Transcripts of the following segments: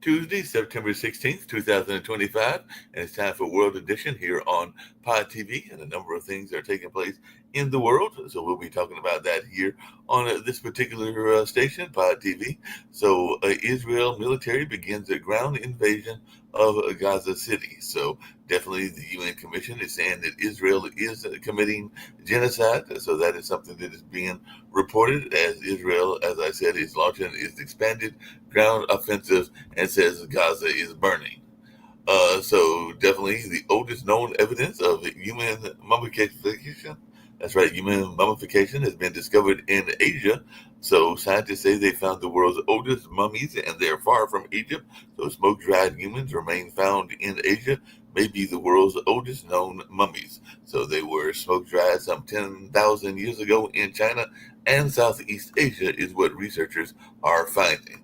Tuesday, September 16th, 2025, and it's time for World Edition here on Pod TV, and a number of things are taking place in the world. So we'll be talking about that here on this particular station, Pod TV. So Israel military begins a ground invasion of Gaza City. So definitely the UN Commission is saying that Israel is committing genocide. So that is something that is being reported as Israel, as I said, is launching its expanded ground offensive and says Gaza is burning. So definitely the oldest known evidence of human mummification. That's right, human mummification has been discovered in Asia. So scientists say they found the world's oldest mummies, and they're far from Egypt. So smoke-dried humans remain found in Asia, may be the world's oldest known mummies. So they were smoke-dried some 10,000 years ago in China and Southeast Asia, is what researchers are finding.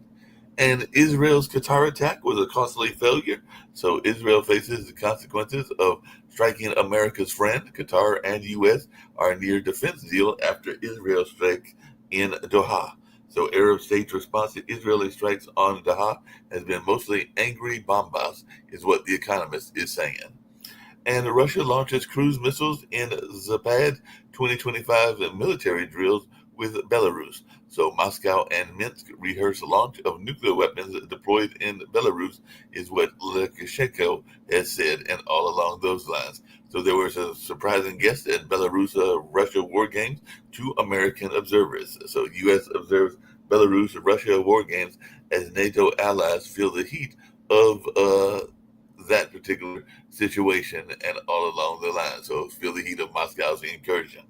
And Israel's Qatar attack was a costly failure. So Israel faces the consequences of striking America's friend. Qatar and U.S. are near defense deal after Israel strike in Doha. So Arab states' response to Israeli strikes on Doha has been mostly angry bombast, is what The Economist is saying. And Russia launches cruise missiles in Zapad 2025 military drills with Belarus. So Moscow and Minsk rehearse launch of nuclear weapons deployed in Belarus, is what Lukashenko has said, and all along those lines. So there was a surprising guest at Belarus Russia war games, two American observers. So U.S. observes Belarus Russia war games as NATO allies feel the heat of that particular situation and all along the line. So feel the heat of Moscow's incursion.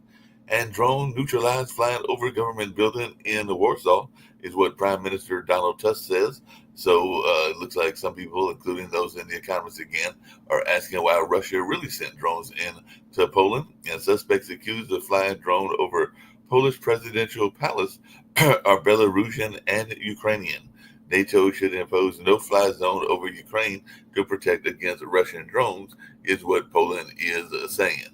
And drone neutralized flying over government building in Warsaw, is what Prime Minister Donald Tusk says. So it looks like some people, including those in The Economist again, are asking why Russia really sent drones in to Poland. And suspects accused of flying drone over Polish presidential palace are Belarusian and Ukrainian. NATO should impose no-fly zone over Ukraine to protect against Russian drones, is what Poland is saying.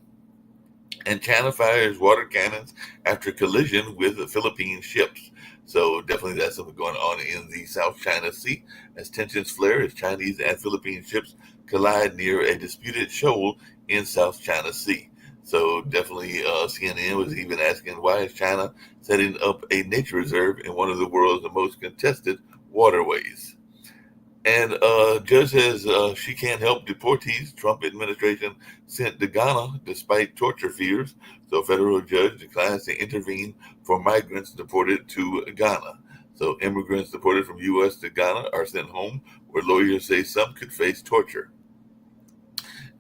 And China fires water cannons after collision with the Philippine ships. So definitely that's something going on in the South China Sea as tensions flare as Chinese and Philippine ships collide near a disputed shoal in South China Sea. So definitely CNN was even asking, why is China setting up a nature reserve in one of the world's most contested waterways? And judge says she can't help deportees Trump administration sent to Ghana despite torture fears. So federal judge declines to intervene for migrants deported to Ghana. So immigrants deported from U.S. to Ghana are sent home, where lawyers say some could face torture.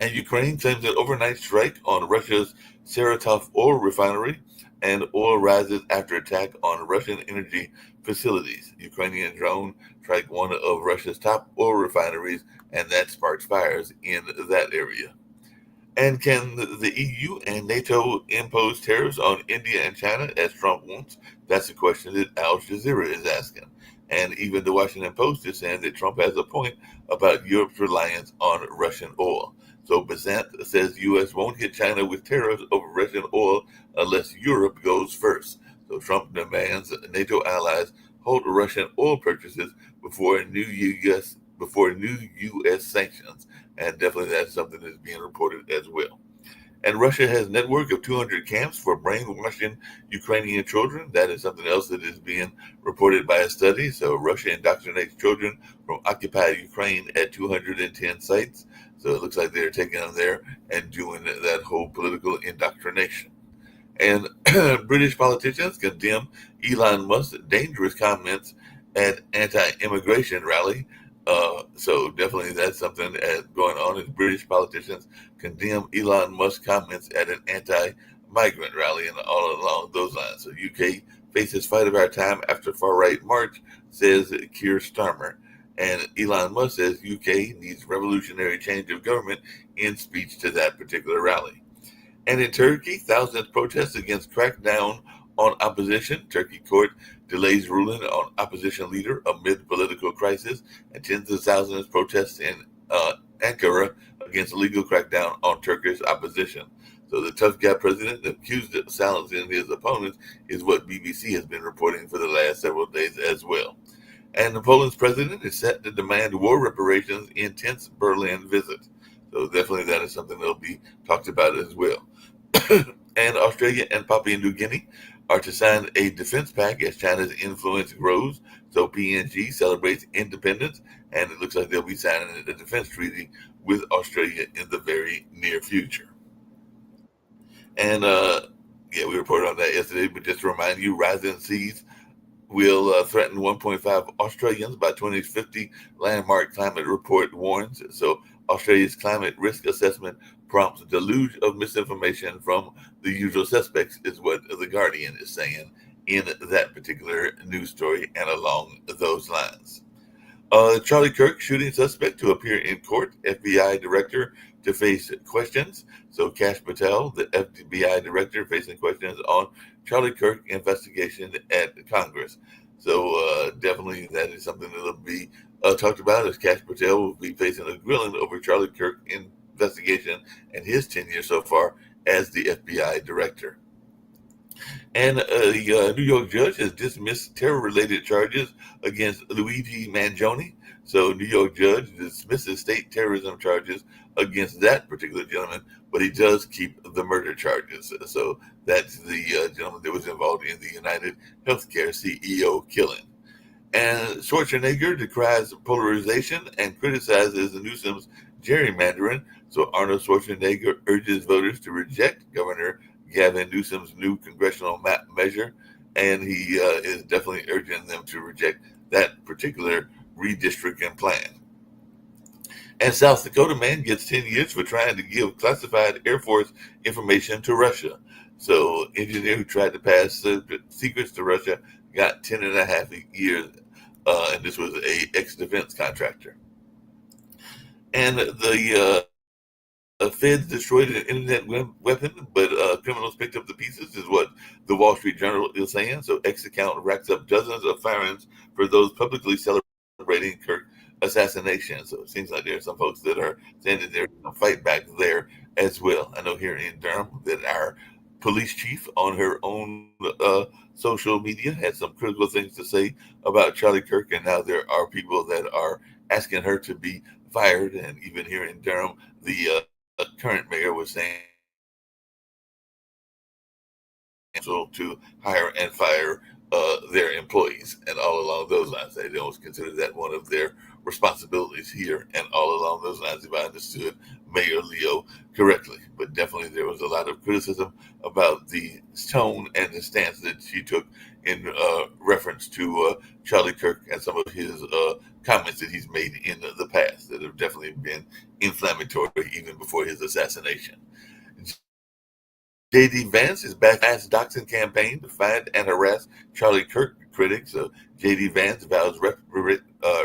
And Ukraine claims an overnight strike on Russia's Saratov oil refinery, and oil rises after attack on Russian energy facilities. Ukrainian drone strike one of Russia's top oil refineries, and that sparks fires in that area. And can the EU and NATO impose tariffs on India and China as Trump wants? That's a question that Al Jazeera is asking. And even the Washington Post is saying that Trump has a point about Europe's reliance on Russian oil. So Bazant says U.S. won't hit China with tariffs over Russian oil unless Europe goes first. So Trump demands NATO allies hold Russian oil purchases before new U.S. sanctions, and definitely that's something that's being reported as well. And Russia has a network of 200 camps for brainwashing Ukrainian children. That is something else that is being reported by a study. So Russia indoctrinates children from occupied Ukraine at 210 sites. So it looks like they're taking them there and doing that whole political indoctrination. And British politicians condemn Elon Musk's dangerous comments at anti-immigration rally. So definitely that's something going on as British politicians condemn Elon Musk's comments at an anti-migrant rally and all along those lines. So UK faces fight of our time after far-right march, says Keir Starmer. And Elon Musk says UK needs revolutionary change of government in speech to that particular rally. And in Turkey, thousands protest against crackdown on opposition. Turkey court delays ruling on opposition leader amid political crisis, and tens of thousands protest in Ankara against legal crackdown on Turkish opposition. So the tough guy president accused of silencing his opponents is what BBC has been reporting for the last several days as well. And Poland's president is set to demand war reparations in tense Berlin visit. So definitely that is something that will be talked about as well. And Australia and Papua New Guinea are to sign a defense pact as China's influence grows. So PNG celebrates independence, and it looks like they'll be signing a defense treaty with Australia in the very near future. And yeah, we reported on that yesterday, but just to remind you, rising seas will threaten 1.5 Australians by 2050, landmark climate report warns. So Australia's climate risk assessment prompts a deluge of misinformation from the usual suspects, is what The Guardian is saying in that particular news story and along those lines. Charlie Kirk shooting suspect to appear in court. FBI director to face questions. So Kash Patel, the FBI director, facing questions on Charlie Kirk investigation at Congress. So definitely that is something that will be talked about, as Kash Patel will be facing a grilling over Charlie Kirk investigation and his tenure so far as the FBI director. And a New York judge has dismissed terror-related charges against Luigi Mangione. So, New York judge dismisses state terrorism charges against that particular gentleman, but he does keep the murder charges. So, that's the gentleman that was involved in the United Healthcare CEO killing. And Schwarzenegger decries polarization and criticizes Newsom's gerrymandering. So Arnold Schwarzenegger urges voters to reject Governor Gavin Newsom's new congressional map measure, and he is definitely urging them to reject that particular redistricting plan. And South Dakota man gets 10 years for trying to give classified Air Force information to Russia. So engineer who tried to pass secrets to Russia got 10 and a half years, and this was a ex-defense contractor. And the feds destroyed an internet weapon, but criminals picked up the pieces, is what the Wall Street Journal is saying. So X account racks up dozens of firings for those publicly celebrating Kirk assassination. So it seems like there are some folks that are saying that they're going to fight back there as well. I know here in Durham that our police chief on her own social media had some critical things to say about Charlie Kirk, and now there are people that are asking her to be fired. And even here in Durham, the current mayor was saying to hire and fire their employees, and all along those lines, they don't consider that one of their responsibilities here. And all along those lines, if I understood Mayor Leo correctly, but definitely there was a lot of criticism about the tone and the stance that she took in reference to Charlie Kirk and some of his comments that he's made in the past that have definitely been inflammatory even before his assassination. J.D. Vance is back mass doxing campaign to find and harass Charlie Kirk critics. So J.D. Vance vows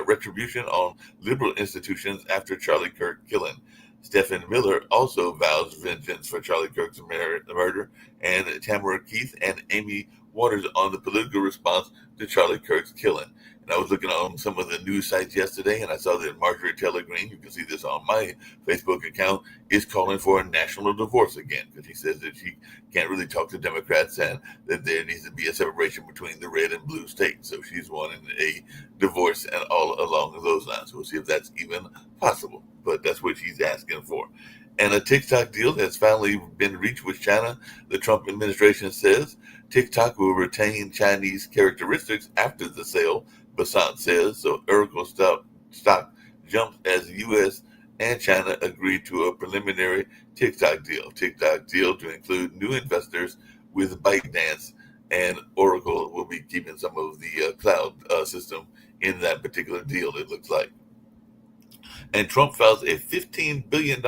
retribution on liberal institutions after Charlie Kirk killing. Stephen Miller also vows vengeance for Charlie Kirk's murder, and Tamara Keith and Amy Waters on the political response to Charlie Kirk's killing. And I was looking on some of the news sites yesterday, and I saw that Marjorie Taylor Greene, you can see this on my Facebook account, is calling for a national divorce again, because she says that she can't really talk to Democrats and that there needs to be a separation between the red and blue states. So she's wanting a divorce and all along those lines. We'll see if that's even possible, but that's what she's asking for. And a TikTok deal has finally been reached with China. The Trump administration says TikTok will retain Chinese characteristics after the sale, Basant says. So Oracle stock jumps as U.S. and China agreed to a preliminary TikTok deal. TikTok deal to include new investors with ByteDance, and Oracle will be keeping some of the cloud system in that particular deal, it looks like. And Trump files a $15 billion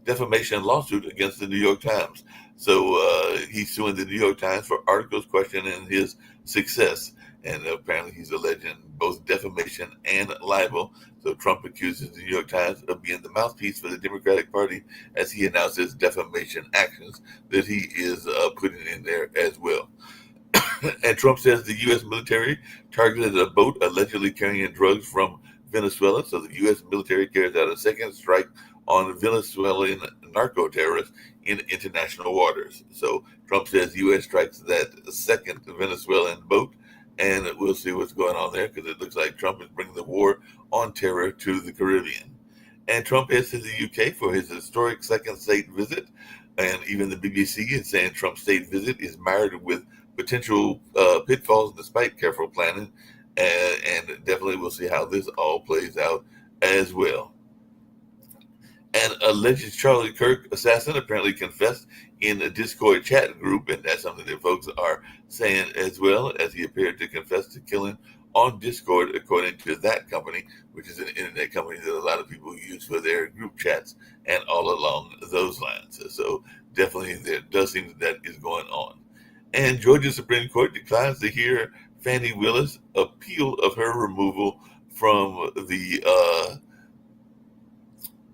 defamation lawsuit against the New York Times. So he's suing the New York Times for articles questioning his success. And apparently he's alleging both defamation and libel. So Trump accuses the New York Times of being the mouthpiece for the Democratic Party as he announces defamation actions that he is putting in there as well. And Trump says the U.S. military targeted a boat allegedly carrying drugs from Venezuela. So the U.S. military carries out a second strike on Venezuelan narco terrorists in international waters. So Trump says U.S. strikes that second Venezuelan boat, And we'll see what's going on there because it looks like Trump is bringing the war on terror to the Caribbean. And Trump heads to the UK for his historic second state visit. And even the BBC is saying Trump's state visit is marred with potential pitfalls despite careful planning. And definitely we'll see how this all plays out as well. An alleged Charlie Kirk assassin apparently confessed in a Discord chat group, and that's something that folks are saying as well, as he appeared to confess to killing on Discord, according to that company, which is an internet company that a lot of people use for their group chats and all along those lines. So definitely there does seem that is going on. And Georgia Supreme Court declines to hear Fani Willis' appeal of her removal from the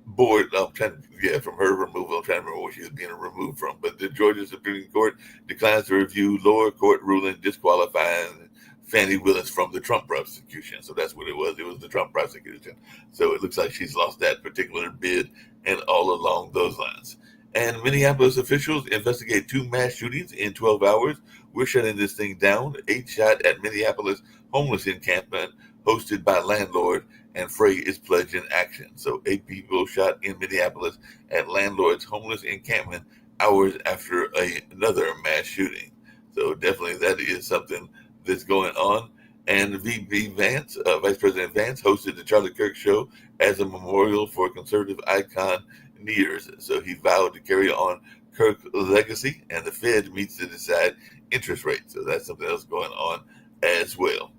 board. From her removal. I'm trying to remember what she was being removed from. But the Georgia Supreme Court declines to review lower court ruling disqualifying Fani Willis from the Trump prosecution. So that's what it was. It was the Trump prosecution. So it looks like she's lost that particular bid and all along those lines. And Minneapolis officials investigate 2 mass shootings in 12 hours. We're shutting this thing down. 8 shot at Minneapolis homeless encampment hosted by landlord, and Frey is pledging action. So 8 people shot in Minneapolis at landlord's homeless encampment hours after another mass shooting. So definitely that is something that's going on. And VP Vance, Vice President Vance, hosted the Charlie Kirk show as a memorial for conservative icon Nears. So he vowed to carry on Kirk's legacy, and the Fed meets to decide interest rates. So that's something else going on as well.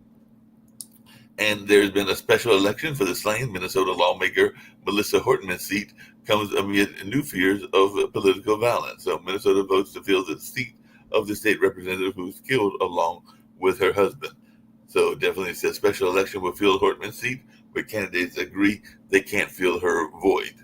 And there's been a special election for the slain Minnesota lawmaker Melissa Hortman's seat comes amid new fears of political violence. So Minnesota votes to fill the seat of the state representative who was killed along with her husband. So definitely it's a special election will fill Hortman's seat, but candidates agree they can't fill her void.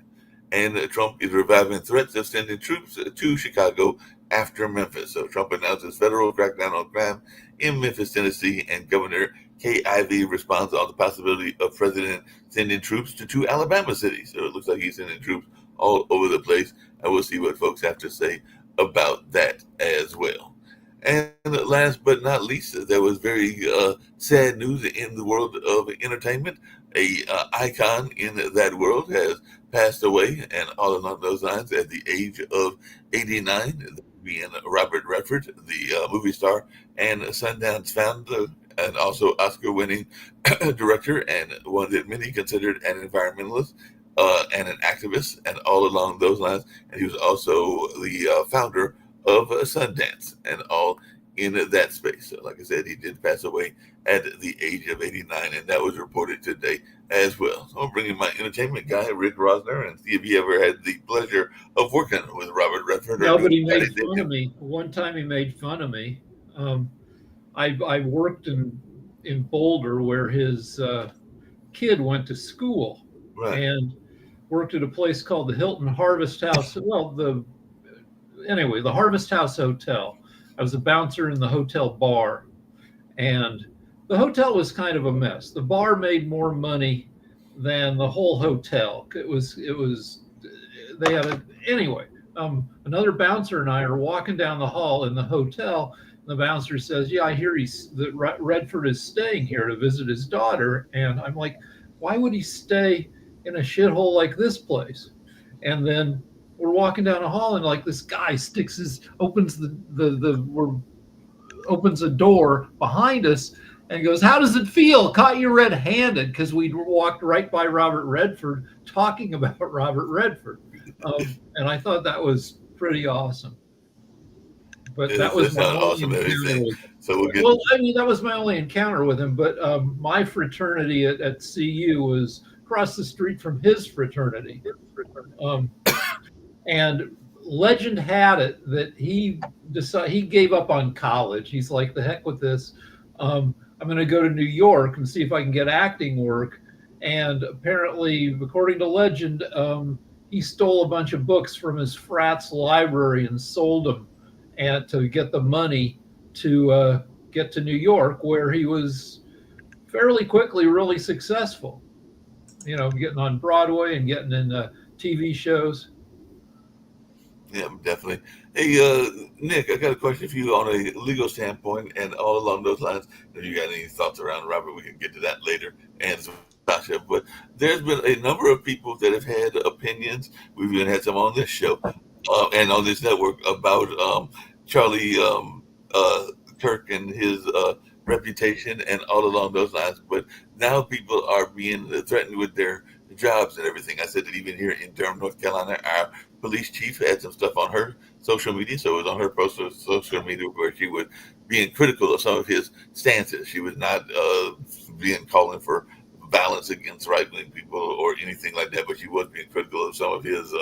And Trump is reviving threats of sending troops to Chicago after Memphis. So Trump announces federal crackdown on crime in Memphis, Tennessee, and Governor Kay Ivey responds on the possibility of President sending troops to 2 Alabama cities. So it looks like he's sending troops all over the place. And we'll see what folks have to say about that as well. And last but not least, there was very sad news in the world of entertainment. A icon in that world has passed away, and all along those lines, at the age of 89, being Robert Redford, the movie star and Sundance founder, and also Oscar-winning director, and one that many considered an environmentalist and an activist, and all along those lines. And he was also the founder of Sundance, and all in that space. So like I said, he did pass away at the age of 89, and that was reported today as well. So I'm bringing my entertainment guy, Rick Rosner, and see if he ever had the pleasure of working with Robert Redford. No, but he made fun of me. One time he made fun of me. I worked in Boulder where his kid went to school, Right. and worked at a place called the Hilton Harvest House. Well, the Harvest House Hotel. I was a bouncer in the hotel bar, and the hotel was kind of a mess. The bar made more money than the whole hotel. It was they had a anyway. Another bouncer and I are walking down the hall in the hotel. And the bouncer says, "Yeah, I hear that Redford is staying here to visit his daughter." And I'm like, "Why would he stay in a shithole like this place?" And then we're walking down a hall, and like this guy opens opens a door behind us and goes, "How does it feel? Caught you red-handed," because we walked right by Robert Redford talking about Robert Redford. And I thought that was pretty awesome. But that was my only encounter with him. So well, I mean, that was my only encounter with him. But my fraternity at CU was across the street from his fraternity. And legend had it that he gave up on college. He's like, "The heck with this. I'm going to go to New York and see if I can get acting work." And apparently, according to legend, he stole a bunch of books from his frat's library and sold them, and to get the money to get to New York, where he was fairly quickly really successful. You know, getting on Broadway and getting in TV shows. Yeah, definitely. Hey, Nick, I got a question for you on a legal standpoint, and all along those lines. If you got any thoughts around Robert, we can get to that later. And Sasha, but there's been a number of people that have had opinions. We've even had some on this show and on this network about Charlie Kirk and his reputation, and all along those lines. But now people are being threatened with their jobs and everything. I said that even here in Durham, North Carolina, our police chief had some stuff on her social media. So it was on her personal social media where she was being critical of some of his stances. She was not being calling for violence against right wing people or anything like that, but she was being critical of some of his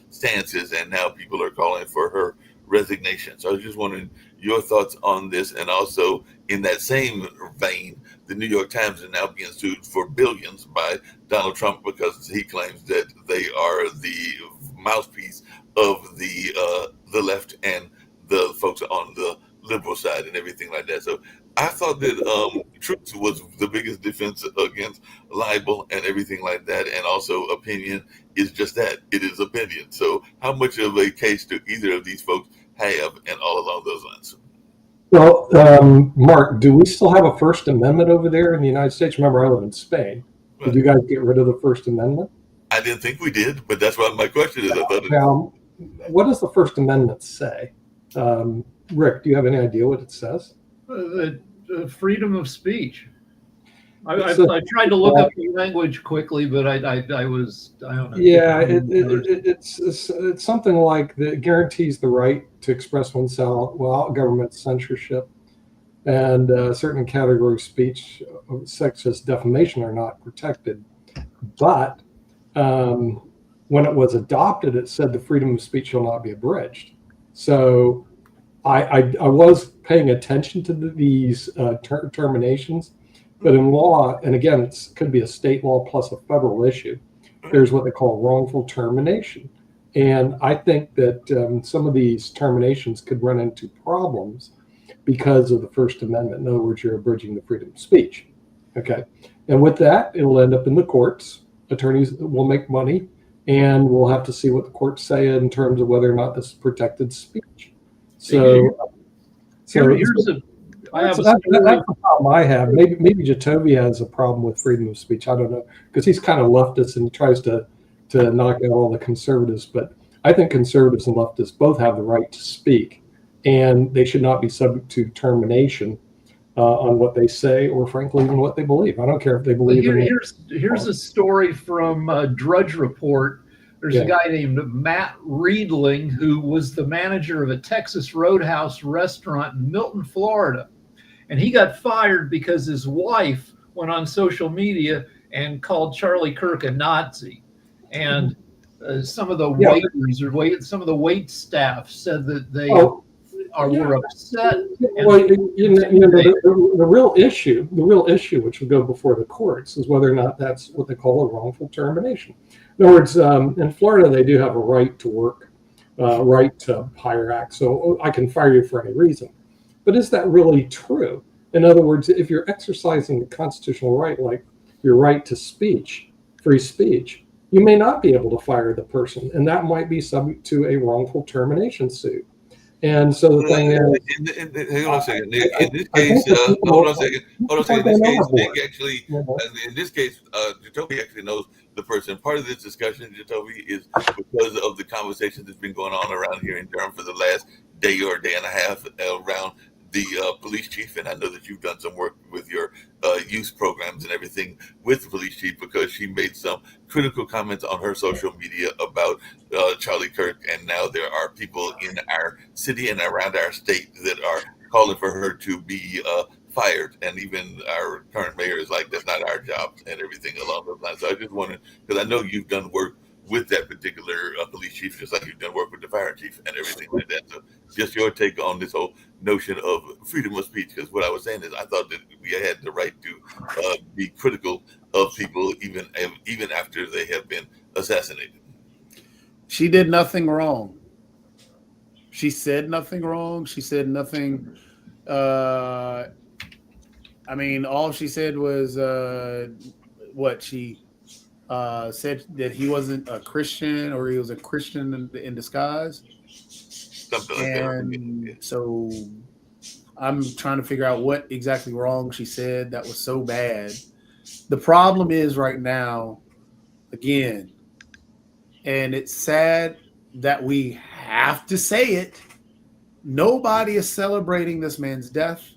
stances. And now people are calling for her resignation. So I was just wondering your thoughts on this. And also, in that same vein, the New York Times is now being sued for billions by Donald Trump because he claims that they are the mouthpiece of the left and the folks on the liberal side and everything like that. So I thought that truth was the biggest defense against libel and everything like that, and also opinion is just that, it is opinion. So how much of a case do either of these folks have, and all along those lines? Well, Mark, do we still have a First Amendment over there in the United States? Remember, I live in Spain. Did you guys get rid of the First Amendment? I didn't think we did, but that's what my question is. I thought Now, what does the First Amendment say? Rick, do you have any idea what it says? The freedom of speech. I So- tried to look up the language quickly, but I don't know. Yeah, it's something like that guarantees the right to express oneself without government censorship, and certain categories of speech, such as defamation, are not protected. But when it was adopted, it said the freedom of speech shall not be abridged. So I was paying attention to these terminations, but in law, and again, it could be a state law plus a federal issue, there's what they call wrongful termination. And I think that some of these terminations could run into problems because of the First Amendment. In other words, you're abridging the freedom of speech. Okay. And with that, it will end up in the courts. Attorneys will make money, and we'll have to see what the courts say in terms of whether or not this is protected speech. So, that's the problem I have. Maybe Jacoby has a problem with freedom of speech. I don't know, because he's kind of leftist and he tries to knock out all the conservatives. But I think conservatives and leftists both have the right to speak, and they should not be subject to termination on what they say, or frankly, even what they believe. I don't care if they believe. Here's a story from Drudge Report. There's a guy named Matt Riedling who was the manager of a Texas Roadhouse restaurant in Milton, Florida. And he got fired because his wife went on social media and called Charlie Kirk a Nazi. And some of the waiters or some of the wait staff said that they were upset. Well, the real issue, which would go before the courts, is whether or not that's what they call a wrongful termination. In other words, in Florida, they do have a right to work, right to hire act. So I can fire you for any reason. But is that really true? In other words, if you're exercising the constitutional right, like your right to speech, free speech, you may not be able to fire the person, and that might be subject to a wrongful termination suit. And so the thing is, hang on a second, Nick. In this case, hold on a second. In this case, Jacoby actually knows the person. Part of this discussion, Jacoby, is because of the conversation that's been going on around here in Durham for the last day or day and a half around the police chief. And I know that you've done some work with your youth programs and everything with the police chief, because she made some critical comments on her social media about Charlie Kirk. And now there are people in our city and around our state that are calling for her to be fired. And even our current mayor is like, that's not our job, and everything along those lines. So I just wanted, because I know you've done work with that particular police chief, just like you've done work with the fire chief and everything like that. So just your take on this whole notion of freedom of speech, because what I was saying is I thought that we had the right to be critical of people even after they have been assassinated. She did nothing wrong. She said nothing wrong. She said nothing. I mean, all she said was what she said that he wasn't a Christian or he was a Christian in disguise. Something like that. And so I'm trying to figure out what exactly wrong she said that was so bad. The problem is right now, again, and it's sad that we have to say it, nobody is celebrating this man's death.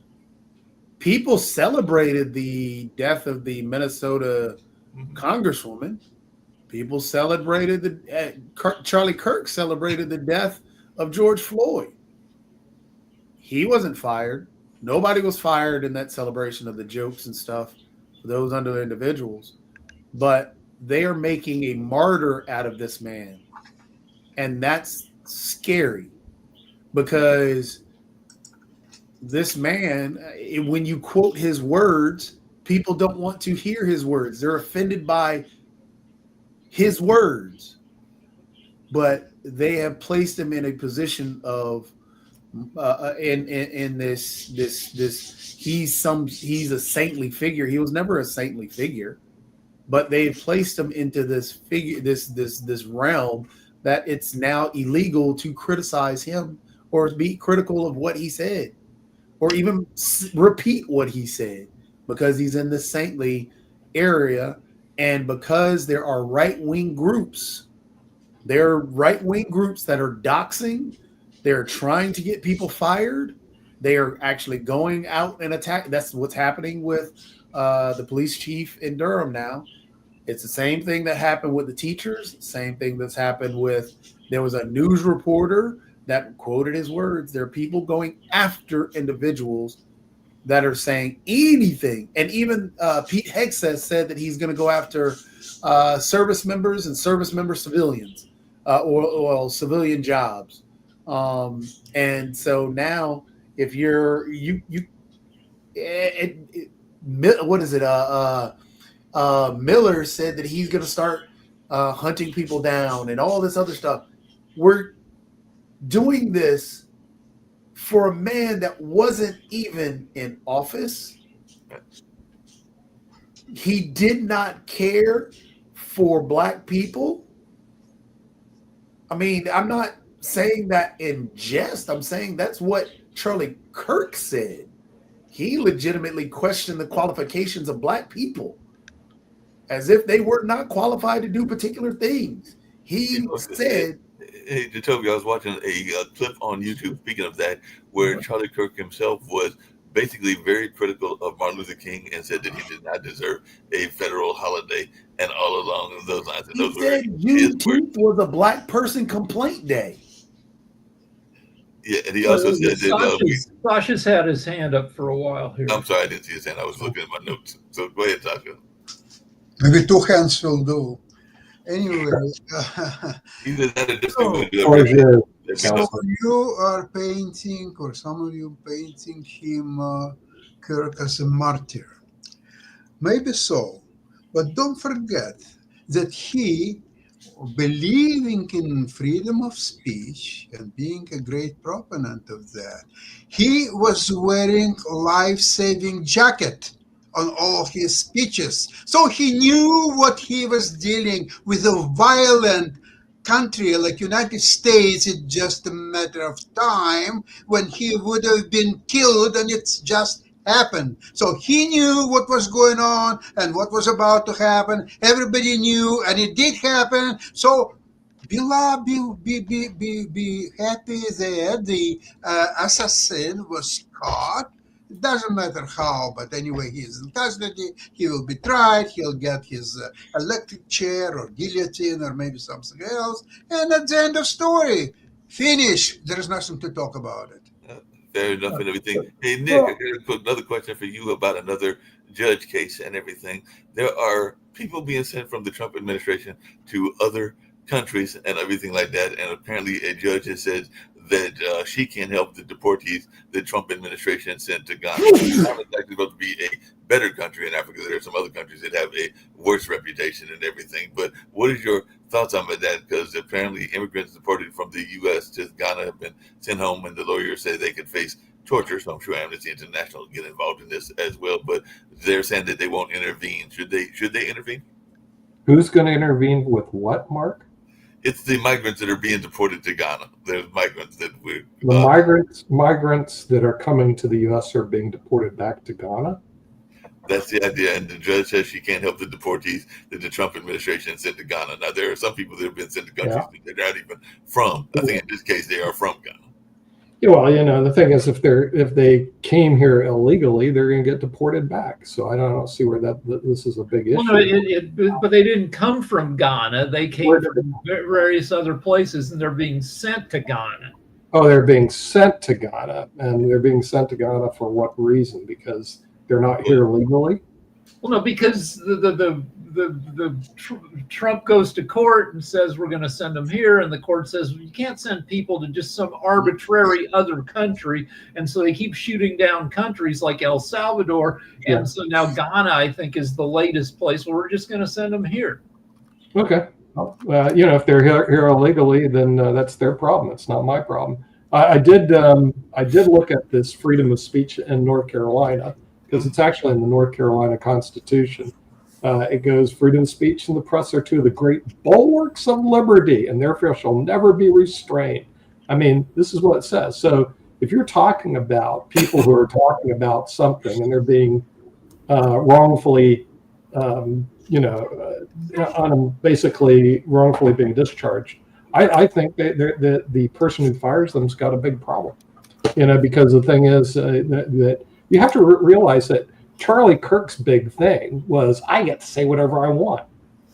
People celebrated the death of the Minnesota congresswoman. People celebrated Charlie Kirk celebrated the death of George Floyd. He wasn't fired. Nobody was fired in that celebration of the jokes and stuff for those other individuals. But they are making a martyr out of this man. And that's scary because this man, when you quote his words, people don't want to hear his words. They're offended by his words. But they have placed him in a position of in this he's a saintly figure. He was never a saintly figure, but they've placed him into this figure, this realm that it's now illegal to criticize him or be critical of what he said or even repeat what he said because he's in the saintly area. And because there are right-wing groups that are doxing, they're trying to get people fired. They are actually going out and attack. That's what's happening with the police chief in Durham now. It's the same thing that happened with the teachers. Same thing that's happened with, there was a news reporter that quoted his words. There are people going after individuals that are saying anything. And even Pete Hegseth said that he's going to go after service members and service member civilians or civilian jobs. And so now if Miller said that he's going to start hunting people down and all this other stuff. We're doing this for a man that wasn't even in office. He did not care for Black people. I mean, I'm not saying that in jest. I'm saying that's what Charlie Kirk said. He legitimately questioned the qualifications of Black people as if they were not qualified to do particular things. He said, hey, Jacoby, I was watching a clip on YouTube, speaking of that, where Charlie Kirk himself was basically very critical of Martin Luther King and said that he did not deserve a federal holiday and all along those lines. And he said Juneteenth was a Black person complaint day. Yeah, and he also said that Sasha's had his hand up for a while here. I'm sorry, I didn't see his hand. I was looking at my notes. So go ahead, Sasha. Maybe two hands will do. Anyway, Either that or just so you are painting, or some of you painting him, Kirk, as a martyr. Maybe so, but don't forget that he, believing in freedom of speech and being a great proponent of that, he was wearing a life-saving jacket on all his speeches. So he knew what he was dealing with, a violent country like United States. It's just a matter of time when he would have been killed, and it's just happened. So he knew what was going on and what was about to happen. Everybody knew, and it did happen. So be happy that the assassin was caught. It doesn't matter how, but anyway, he is in custody. He will be tried. He'll get his electric chair or guillotine or maybe something else. And at the end of story, finish. There is nothing to talk about it. Fair enough and everything. Hey, Nick, I got another question for you about another judge case and everything. There are people being sent from the Trump administration to other countries and everything like that. And apparently a judge has said that she can't help the deportees the Trump administration sent to Ghana. It's actually supposed to be a better country in Africa. There are some other countries that have a worse reputation and everything. But what is your thoughts on that? Because apparently immigrants deported from the U.S. to Ghana have been sent home, and the lawyers say they could face torture. So I'm sure Amnesty International will get involved in this as well. But they're saying that they won't intervene. Should they intervene? Who's going to intervene with what, Mark? It's the migrants that are being deported to Ghana. There's migrants that we're The migrants that are coming to the U.S. are being deported back to Ghana. that's the idea. And the judge says she can't help the deportees that the Trump administration sent to Ghana. Now, there are some people that have been sent to countries that they're not even from. I think in this case, they are from Ghana. Yeah, well, the thing is, if they came here illegally, they're going to get deported back. So I don't see where this is a big issue. Well, no, but they didn't come from Ghana. They came from various other places, and they're being sent to Ghana. Oh, they're being sent to Ghana, and they're being sent to Ghana for what reason? Because they're not here legally? Well, no, because Trump goes to court and says we're going to send them here, and the court says you can't send people to just some arbitrary other country, and so they keep shooting down countries like El Salvador, and so now Ghana, I think, is the latest place where we're just going to send them here. Okay, if they're here illegally, then that's their problem. It's not my problem. I did look at this freedom of speech in North Carolina, because it's actually in the North Carolina Constitution. It goes, freedom of speech and the press are two of the great bulwarks of liberty, and therefore shall never be restrained. I mean, this is what it says. So if you're talking about people who are talking about something and they're being wrongfully, basically wrongfully being discharged, I think that the person who fires them's got a big problem. Because the thing is that you have to realize that Charlie Kirk's big thing was, I get to say whatever I want.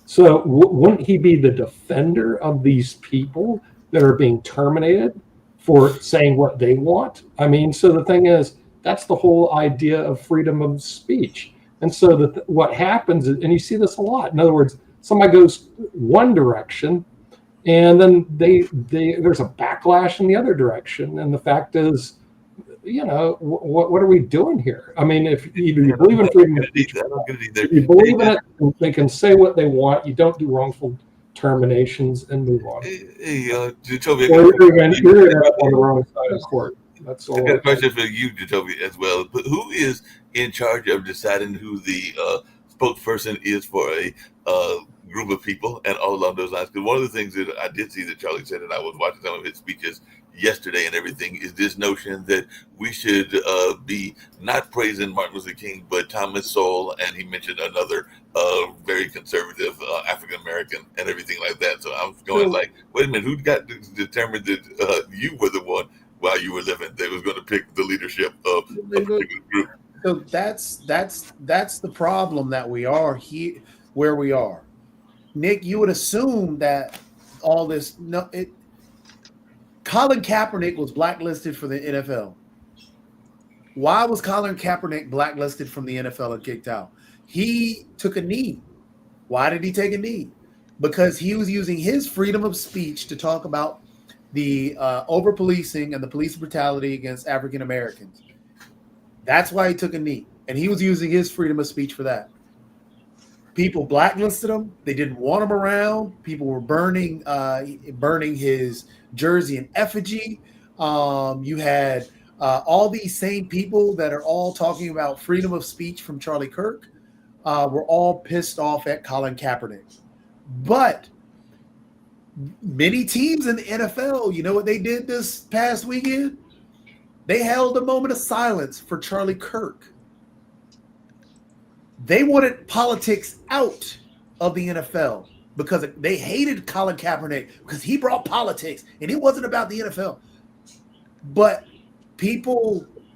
So wouldn't he be the defender of these people that are being terminated for saying what they want? I mean, so the thing is, that's the whole idea of freedom of speech. And so what happens is, and you see this a lot, in other words, somebody goes one direction, and then there's a backlash in the other direction. And the fact is, what are we doing here? I mean, if you believe in freedom of speech, if you believe in it, they can say what they want. You don't do wrongful terminations and move on. Hey, Jacoby, You're on the wrong side of court. That's all. I got a question for you, Jacoby, as well. But who is in charge of deciding who the spokesperson is for a group of people and all along those lines? Because one of the things that I did see that Charlie said, and I was watching some of his speeches yesterday and everything, is this notion that we should be not praising Martin Luther King, but Thomas Sowell, and he mentioned another very conservative African American and everything like that. So I'm going like, wait a minute, who got determined that you were the one while you were living that was going to pick the leadership of a particular group? So that's the problem that we are here where we are. Nick, you would assume that all this Colin Kaepernick was blacklisted for the NFL. Why was Colin Kaepernick blacklisted from the NFL and kicked out? He took a knee. Why did he take a knee? Because he was using his freedom of speech to talk about the over-policing and the police brutality against African Americans. That's why he took a knee. And he was using his freedom of speech for that. People blacklisted him. They didn't want him around. People were burning his jersey in effigy. You had all these same people that are all talking about freedom of speech from Charlie Kirk were all pissed off at Colin Kaepernick. But many teams in the NFL, you know what they did this past weekend? They held a moment of silence for Charlie Kirk. They wanted politics out of the NFL because they hated Colin Kaepernick because he brought politics and it wasn't about the NFL. But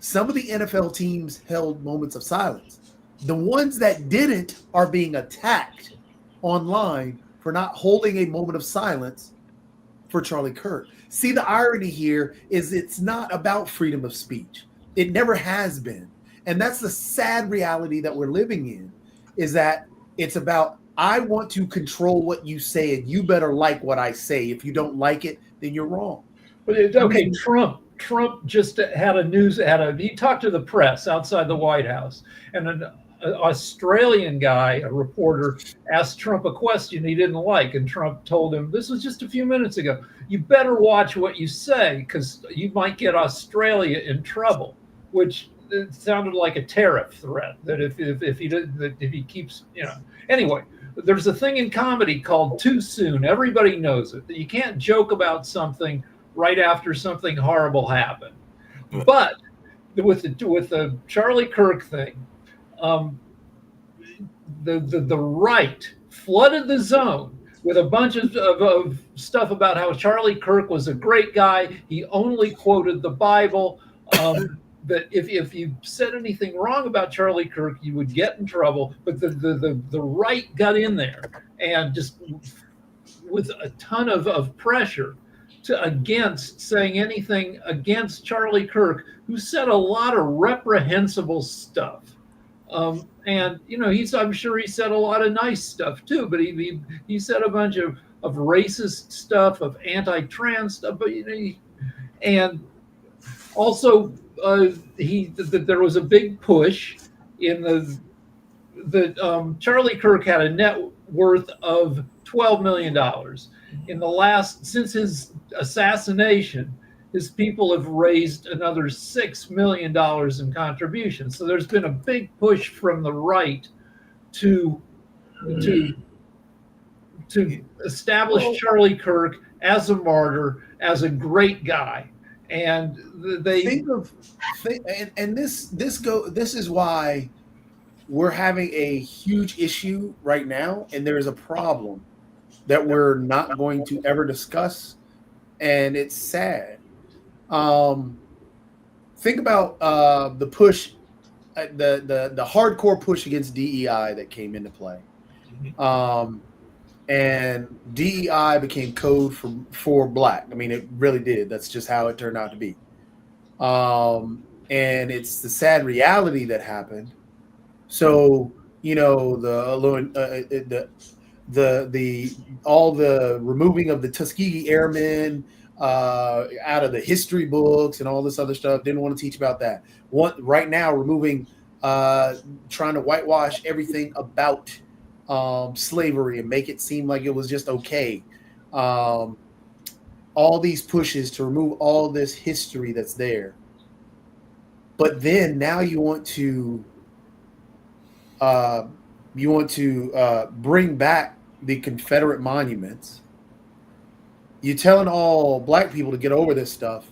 some of the NFL teams held moments of silence. The ones that didn't are being attacked online for not holding a moment of silence for Charlie Kirk. See, the irony here is it's not about freedom of speech. It never has been. And that's the sad reality that we're living in, is that it's about, I want to control what you say and you better like what I say. If you don't like it, then you're wrong. But okay, Trump just he talked to the press outside the White House, and an Australian guy, a reporter, asked Trump a question he didn't like, and Trump told him, this was just a few minutes ago, you better watch what you say because you might get Australia in trouble, which it sounded like a tariff threat that if he keeps, anyway. there's a thing in comedy called too soon. Everybody knows it. You can't joke about something right after something horrible happened. But with the Charlie Kirk thing, the right flooded the zone with a bunch of stuff about how Charlie Kirk was a great guy. He only quoted the Bible. That if you said anything wrong about Charlie Kirk, you would get in trouble. But the right got in there and just with a ton of pressure against saying anything against Charlie Kirk, who said a lot of reprehensible stuff. And I'm sure he said a lot of nice stuff too, but he said a bunch of racist stuff, of anti-trans stuff, but and also there was a big push in Charlie Kirk had a net worth of $12 million. Since his assassination, his people have raised another $6 million in contributions. So there's been a big push from the right to establish Charlie Kirk as a martyr, as a great guy. And this is why we're having a huge issue right now, and there is a problem that we're not going to ever discuss, and it's sad. Think about the push, the hardcore push against DEI that came into play, and DEI became code for Black. I mean, it really did. That's just how it turned out to be. And it's the sad reality that happened. So all the removing of the Tuskegee Airmen out of the history books and all this other stuff. Didn't want to teach about that. Right now, removing, trying to whitewash everything about slavery and make it seem like it was just okay. All these pushes to remove all this history that's there. But then now you want to bring back the Confederate monuments. You're telling all Black people to get over this stuff,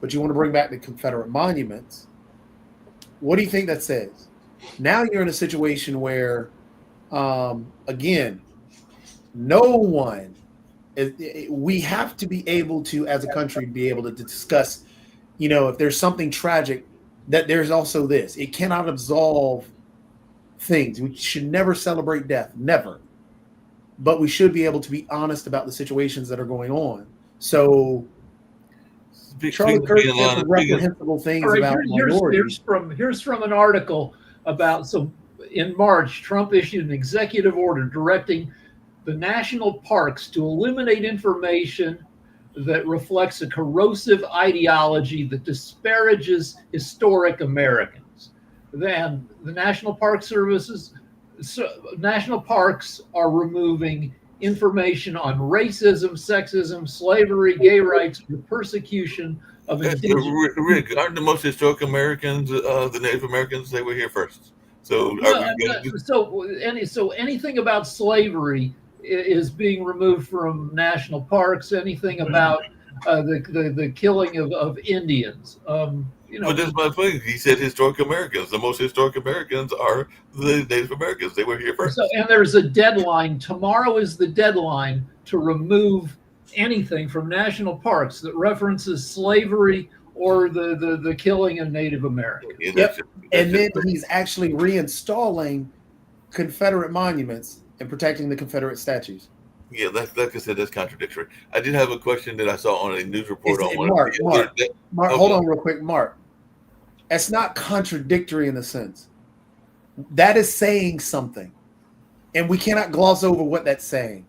but you want to bring back the Confederate monuments. What do you think that says? Now you're in a situation where, again, no one, we have to be able to, as a country, be able to discuss, if there's something tragic, that there's also this. It cannot absolve things. We should never celebrate death, never. But we should be able to be honest about the situations that are going on. So Charlie Kirk said some reprehensible things about minorities. Here's from an article about, in March, Trump issued an executive order directing the national parks to eliminate information that reflects a corrosive ideology that disparages historic Americans. Then the National Park Services, national parks are removing information on racism, sexism, slavery, gay rights, the persecution of indigenous. Rick, aren't the most historic Americans the Native Americans? They were here first. So anything about slavery is being removed from national parks. Anything about the killing of Indians. But that's my point. He said historic Americans. The most historic Americans are the Native Americans. They were here first. And there's a deadline. Tomorrow is the deadline to remove anything from national parks that references slavery or the killing of Native Americans. Yep. And then he's actually reinstalling Confederate monuments and protecting the Confederate statues. Yeah, like I said, that's contradictory. I did have a question that I saw on a news report on Mark, hold on real quick, Mark. That's not contradictory in a sense. That is saying something, and we cannot gloss over what that's saying.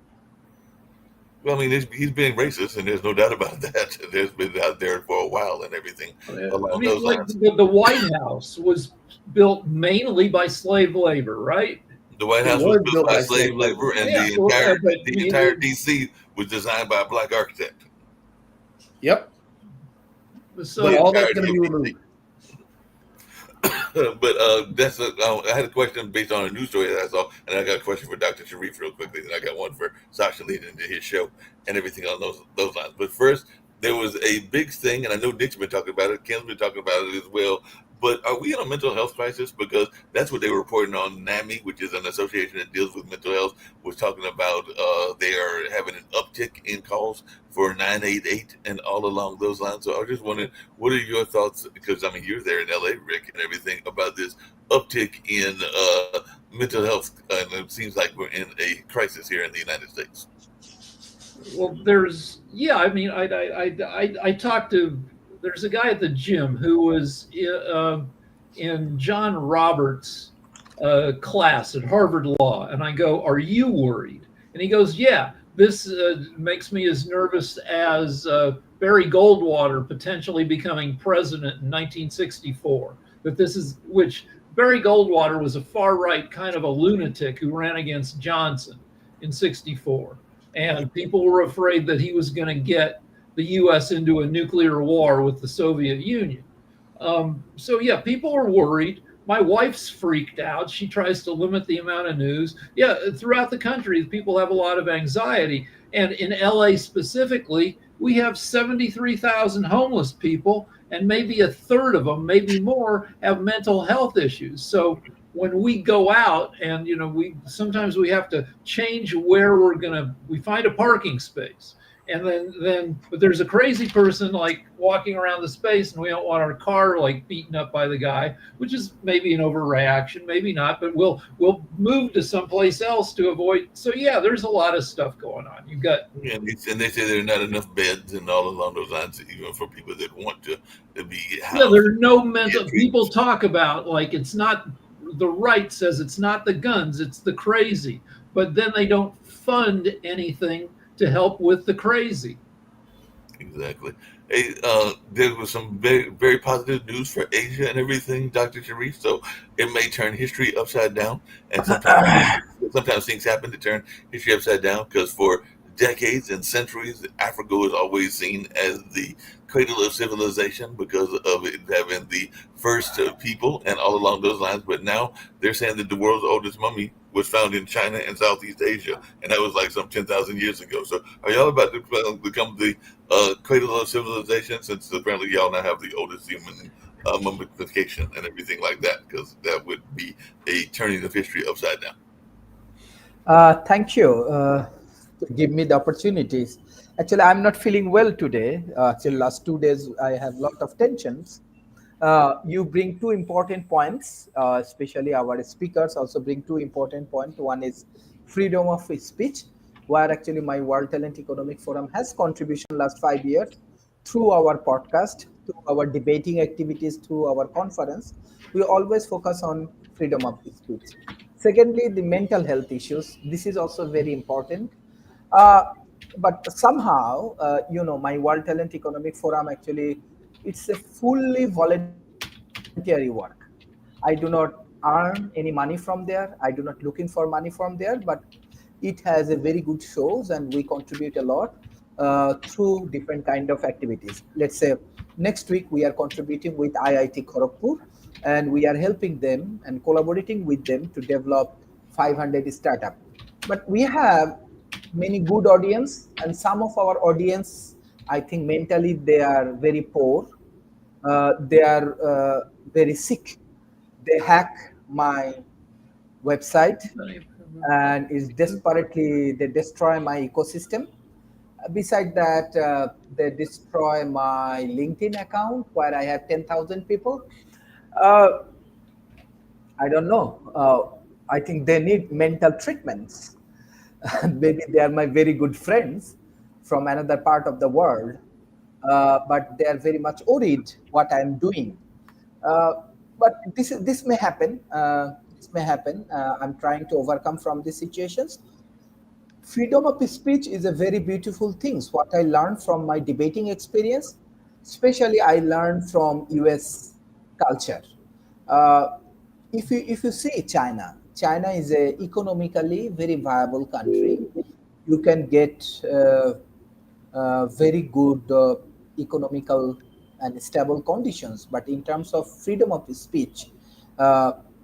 Well, I mean, he's being racist, and there's no doubt about that. There's been out there for a while and everything. The White House was built mainly by slave labor, right? The White House was built by slave labor, and the entire DC was designed by a Black architect. Yep. So all that's going to be removed. But I had a question based on a news story that I saw, and I got a question for Dr. Sharif real quickly. Then I got one for Sasha leading into his show and everything on those lines. But first, there was a big thing, and I know Nick's been talking about it. Ken's been talking about it as well. But are we in a mental health crisis? Because that's what they were reporting on NAMI, which is an association that deals with mental health, was talking about they are having an uptick in calls for 988 and all along those lines. So I was just wondering, what are your thoughts? Because, I mean, you're there in LA, Rick, and everything about this uptick in mental health. And it seems like we're in a crisis here in the United States. Well, I mean, I talked to, there's a guy at the gym who was in John Roberts' class at Harvard Law. And I go, are you worried? And he goes, yeah, this makes me as nervous as Barry Goldwater potentially becoming president in 1964. Which Barry Goldwater was a far right kind of a lunatic who ran against Johnson in 64. And people were afraid that he was going to get the U.S. into a nuclear war with the Soviet Union. So yeah, people are worried. My wife's freaked out. She tries to limit the amount of news. Yeah, throughout the country, people have a lot of anxiety. And in LA specifically, we have 73,000 homeless people, and maybe a third of them, maybe more, have mental health issues. So when we go out and, sometimes we have to change where we find a parking space. And but there's a crazy person like walking around the space, and we don't want our car like beaten up by the guy, which is maybe an overreaction, maybe not, but we'll move to someplace else to avoid. So yeah, there's a lot of stuff going on. You've got, and they say there are not enough beds and all along those lines, even for people that want to be housed. Yeah, there are no mental. People talk about like it's not the right says it's not the guns, it's the crazy, but then they don't fund anything to help with the crazy. Exactly. Hey, there was some very, very positive news for Asia and everything, Dr. Sharif. So it may turn history upside down. And sometimes things happen to turn history upside down because for decades and centuries, Africa was always seen as the cradle of civilization because of it having the first people and all along those lines. But now they're saying that the world's oldest mummy was found in China and Southeast Asia, and that was like some 10,000 years ago. So are y'all about to become the cradle of civilization, since apparently y'all now have the oldest human mummification and everything like that, because that would be a turning of history upside down? Thank you to give me the opportunities. Actually, I'm not feeling well today. Actually, last 2 days I have a lot of tensions. You bring two important points, especially our speakers also bring two important points. One is freedom of speech, where actually my World Talent Economic Forum has contribution last 5 years through our podcast, through our debating activities, through our conference. We always focus on freedom of speech. Secondly, the mental health issues. This is also very important. But somehow, my World Talent Economic Forum actually, it's a fully voluntary work. I do not earn any money from there. I do not looking for money from there, but it has a very good shows and we contribute a lot through different kind of activities. Let's say next week we are contributing with IIT Kharagpur, and we are helping them and collaborating with them to develop 500 startup. But we have many good audience, and some of our audience, I think mentally they are very poor. They are very sick. They hack my website and they destroy my ecosystem. Beside that, they destroy my LinkedIn account where I have 10,000 people. I don't know. I think they need mental treatments. Maybe they are my very good friends from another part of the world, but they are very much worried what I am doing. But this may happen. I'm trying to overcome from these situations. Freedom of speech is a very beautiful thing. What I learned from my debating experience, especially I learned from US culture. If you see China is a economically very viable country. You can get very good economical and stable conditions. But in terms of freedom of speech,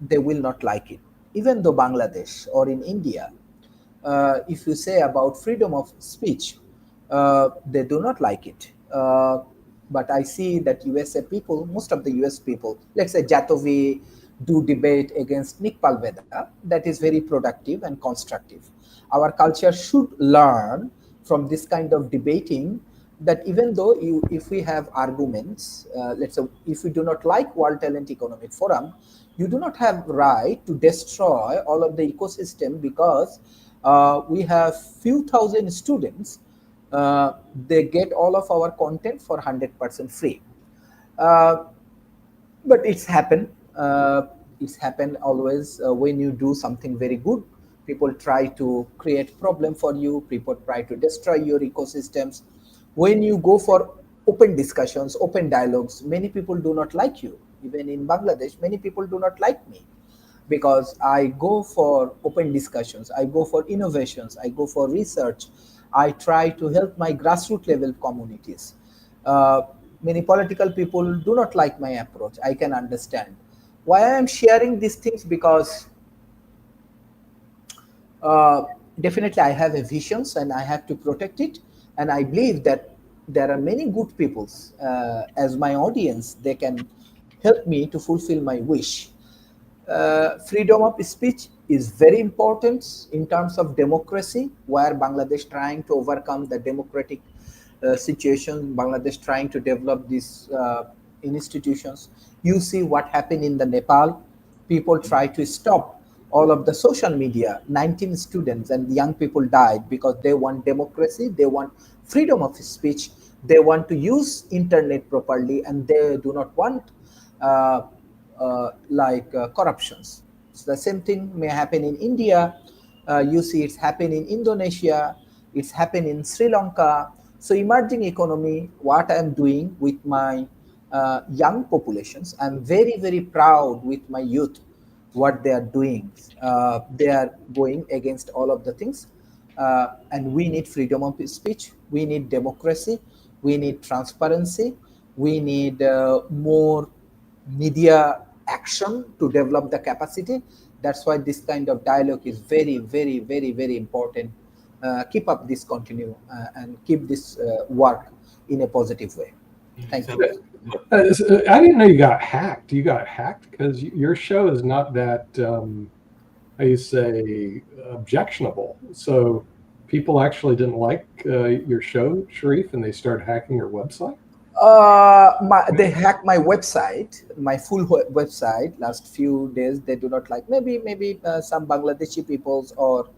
they will not like it. Even though Bangladesh or in India, if you say about freedom of speech, they do not like it. But I see that USA people, most of the US people, let's say Jatovi, do debate against Nick Palveda. That is very productive and constructive. Our culture should learn from this kind of debating that even though if we have arguments, let's say if we do not like World Talent Economic Forum, you do not have right to destroy all of the ecosystem because we have few thousand students. They get all of our content for 100% free. But it's happened. It's happened always when you do something very good. People try to create problem for you. People try to destroy your ecosystems. When you go for open discussions, open dialogues, many people do not like you. Even in Bangladesh, many people do not like me because I go for open discussions, I go for innovations, I go for research, I try to help my grassroots level communities. Uh, Many political people do not like my approach. I can understand. Why I am sharing these things because uh, definitely I have a visions and I have to protect it. And I believe that there are many good peoples as my audience. They can help me to fulfill my wish. Freedom of speech is very important in terms of democracy, where Bangladesh trying to overcome the democratic situation, Bangladesh trying to develop these institutions. You see what happened in the Nepal. People try to stop all of the social media. 19 students and young people died because they want democracy, they want freedom of speech, they want to use internet properly, and they do not want uh, corruptions. So the same thing may happen in India. You see, it's happened in Indonesia. It's happened in Sri Lanka. So emerging economy, what I'm doing with my young populations, I'm very, very proud with my youth, what they are doing. They are going against all of the things. And we need freedom of speech. We need democracy. We need transparency. We need more media action to develop the capacity. That's why this kind of dialogue is very, very, very, very important. Keep up this continue and keep this work in a positive way. Thank you. I didn't know you got hacked. You got hacked because your show is not that, how you say, objectionable. So people actually didn't like your show, Sharif, and they started hacking your website? They hacked my website, my full website. Last few days, they do not like. Maybe some Bangladeshi peoples or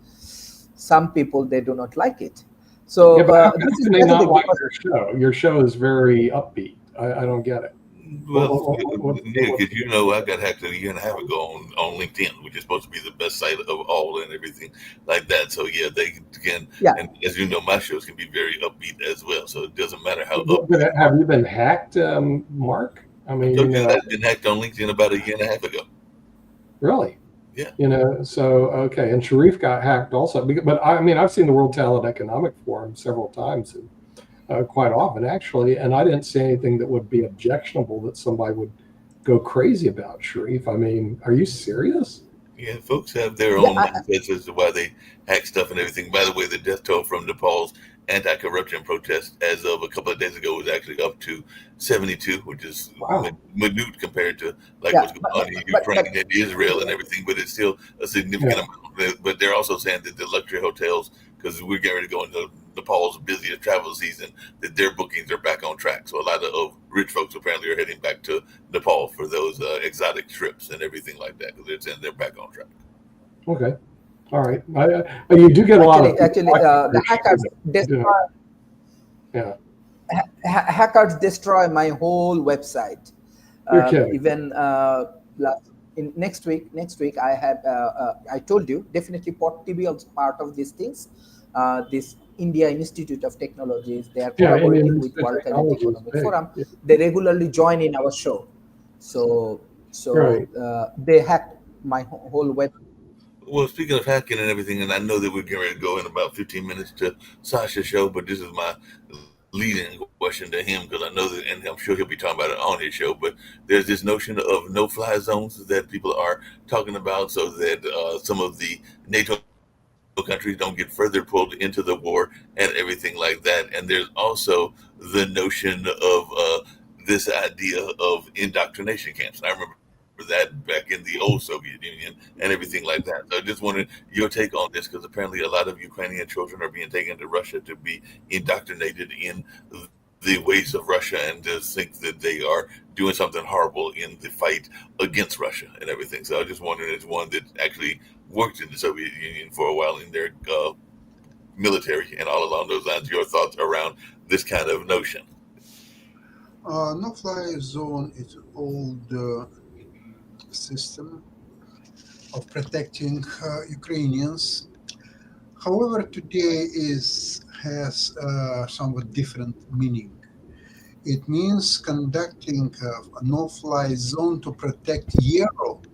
some people they do not like it. So Yeah, but how this is can they not negative like because your show? Your show is very upbeat. I don't get it. Well, because you know, I got hacked a year and a half ago on LinkedIn, which is supposed to be the best site of all and everything like that. So yeah, they can, yeah. and as you know, my shows can be very upbeat as well. So it doesn't matter how But upbeat. have you been hacked, Mark? I I mean, told you that I'd been hacked on LinkedIn about a year and a half ago. really? Yeah. So okay, and Sharif got hacked also. But I mean, I've seen the World Talent Economic Forum several times, and quite often actually, and I didn't see anything that would be objectionable that somebody would go crazy about. Sharif, I mean, are you serious? Yeah, folks have their Yeah, own mindsets as to why they hack stuff and everything. By the way, the death toll from Nepal's anti-corruption protest as of a couple of days ago was actually up to 72, which is Wow. minute compared to like yeah, what's going on in Ukraine and Israel and everything, but it's still a significant amount. But they're also saying that the luxury hotels, because we're getting ready to go into Nepal's busiest travel season, that their bookings are back on track. So a lot of rich folks apparently are heading back to Nepal for those exotic trips and everything like that, because they're saying they're back on track. Okay. All right. You do get a lot of the hackers destroy. Yeah. Hackers destroy my whole website. You're kidding. Even next week, I have. I told you definitely Pot TV also part of these things. This India Institute of Technologies, they are collaborating with World Talent Economic Forum. Yeah. They regularly join in our show. So Right. they hacked my whole web. Well, speaking of hacking and everything, and I know that we're getting ready to go in about 15 minutes to Sasha's show, but this is my leading question to him, because I know that, and I'm sure he'll be talking about it on his show, but there's this notion of no-fly zones that people are talking about, so that some of the NATO countries don't get further pulled into the war and everything like that. And there's also the notion of this idea of indoctrination camps. And I remember that back in the old Soviet Union and everything like that. So I just wanted your take on this, because apparently a lot of Ukrainian children are being taken to Russia to be indoctrinated in the ways of Russia, and just think that they are doing something horrible in the fight against Russia and everything. So I just wondered, as one that actually worked in the Soviet Union for a while in their military and all along those lines, your thoughts around this kind of notion. No-fly zone is an old system of protecting Ukrainians. However, today has somewhat different meaning. It means conducting a no-fly zone to protect Europe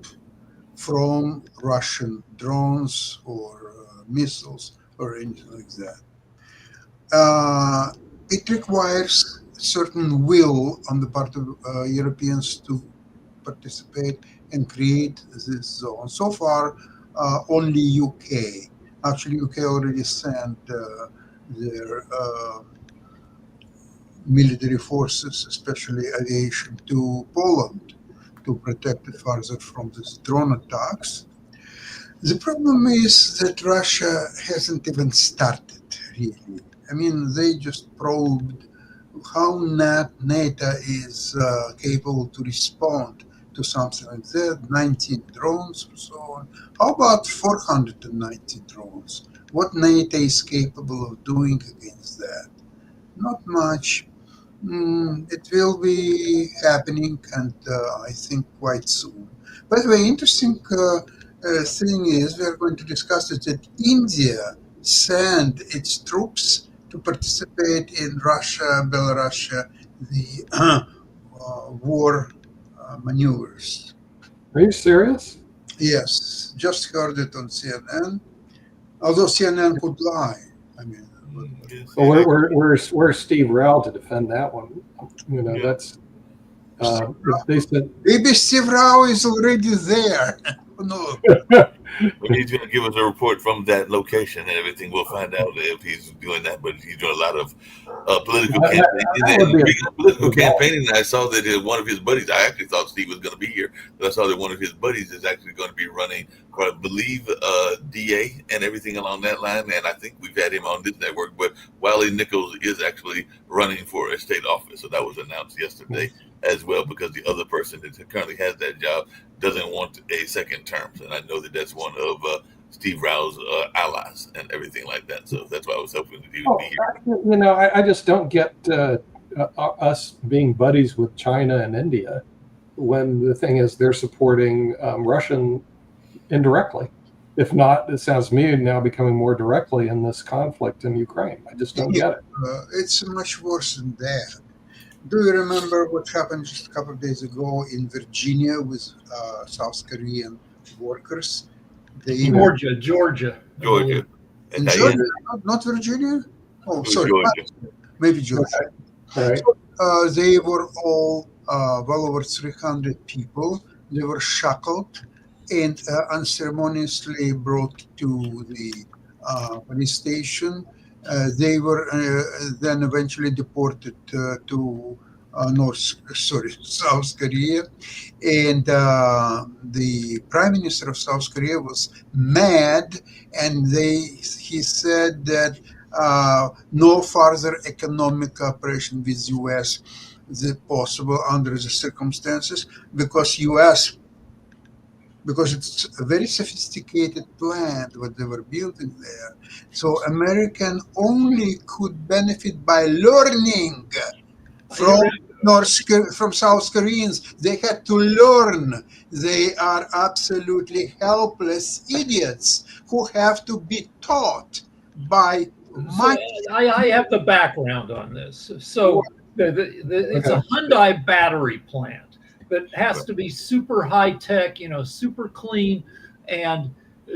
from Russian drones or missiles or anything like that. It requires certain will on the part of Europeans to participate and create this zone. So far, only UK. Actually, UK already sent their military forces, especially aviation, to Poland to protect it further from these drone attacks. The problem is that Russia hasn't even started, really. I mean, they just probed how NATO is capable to respond to something like that, 19 drones and so on. How about 490 drones? What NATO is capable of doing against that? Not much. It will be happening, and I think quite soon. By the way, interesting thing is, we are going to discuss it, that India sent its troops to participate in Russia, Belarus, the war maneuvers. Are you serious? Yes, just heard it on CNN. Although CNN could lie. I mean, Well, where's Steve Rao to defend that one? That's they said maybe Steve Rao is already there. No. He's going to give us a report from that location and everything. We'll find out if he's doing that. But he's doing a lot of political campaigning. I saw that one of his buddies, I actually thought Steve was going to be here, but I saw that one of his buddies is actually going to be running, I believe, DA and everything along that line. And I think we've had him on this network. But Wiley Nichols is actually running for a state office. So that was announced yesterday as well, because the other person that currently has that job doesn't want a second term. And I know that that's one of Steve Rao's allies and everything like that. So that's why I was hoping that he would be here. I just don't get us being buddies with China and India when the thing is they're supporting Russian indirectly. If not, it sounds to me now becoming more directly in this conflict in Ukraine. I just don't get it. It's much worse than that. Do you remember what happened just a couple of days ago in Virginia with South Korean workers? Georgia. In Georgia, not Virginia? Oh, sorry. Georgia. Maybe Georgia. Right. They were all well over 300 people. They were shackled and unceremoniously brought to the police station. They were then eventually deported to South Korea, and the Prime Minister of South Korea was mad, and he said that no further economic cooperation with U.S. is possible under the circumstances, because it's a very sophisticated plant what they were building there. So American only could benefit by learning from South Koreans. They had to learn. They are absolutely helpless idiots who have to be taught by I have the background on this. So it's a Hyundai battery plant that has to be super high tech, super clean, and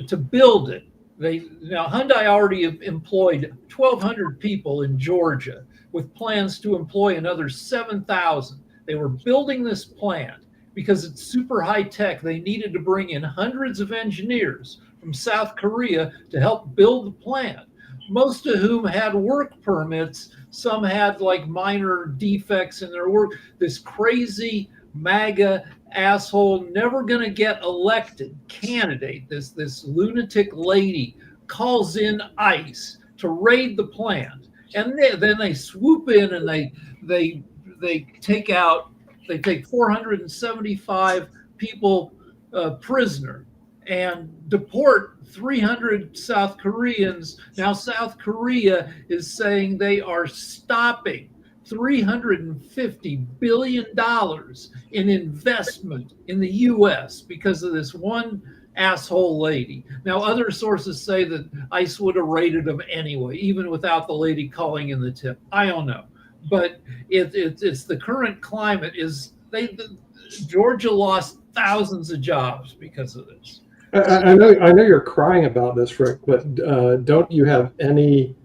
to build it, Hyundai already employed 1,200 people in Georgia, with plans to employ another 7,000. They were building this plant because it's super high tech. They needed to bring in hundreds of engineers from South Korea to help build the plant, most of whom had work permits. Some had like minor defects in their work. This crazy MAGA asshole, never going to get elected candidate, this lunatic lady, calls in ICE to raid the plant, and then they swoop in and they take 475 people prisoner and deport 300 South Koreans. Now South Korea is saying they are stopping $350 billion in investment in the U.S. because of this one asshole lady. Now, other sources say that ICE would have raided them anyway, even without the lady calling in the tip. I don't know, but it's the current climate is Georgia lost thousands of jobs because of this. I know you're crying about this, Rick, but don't you have any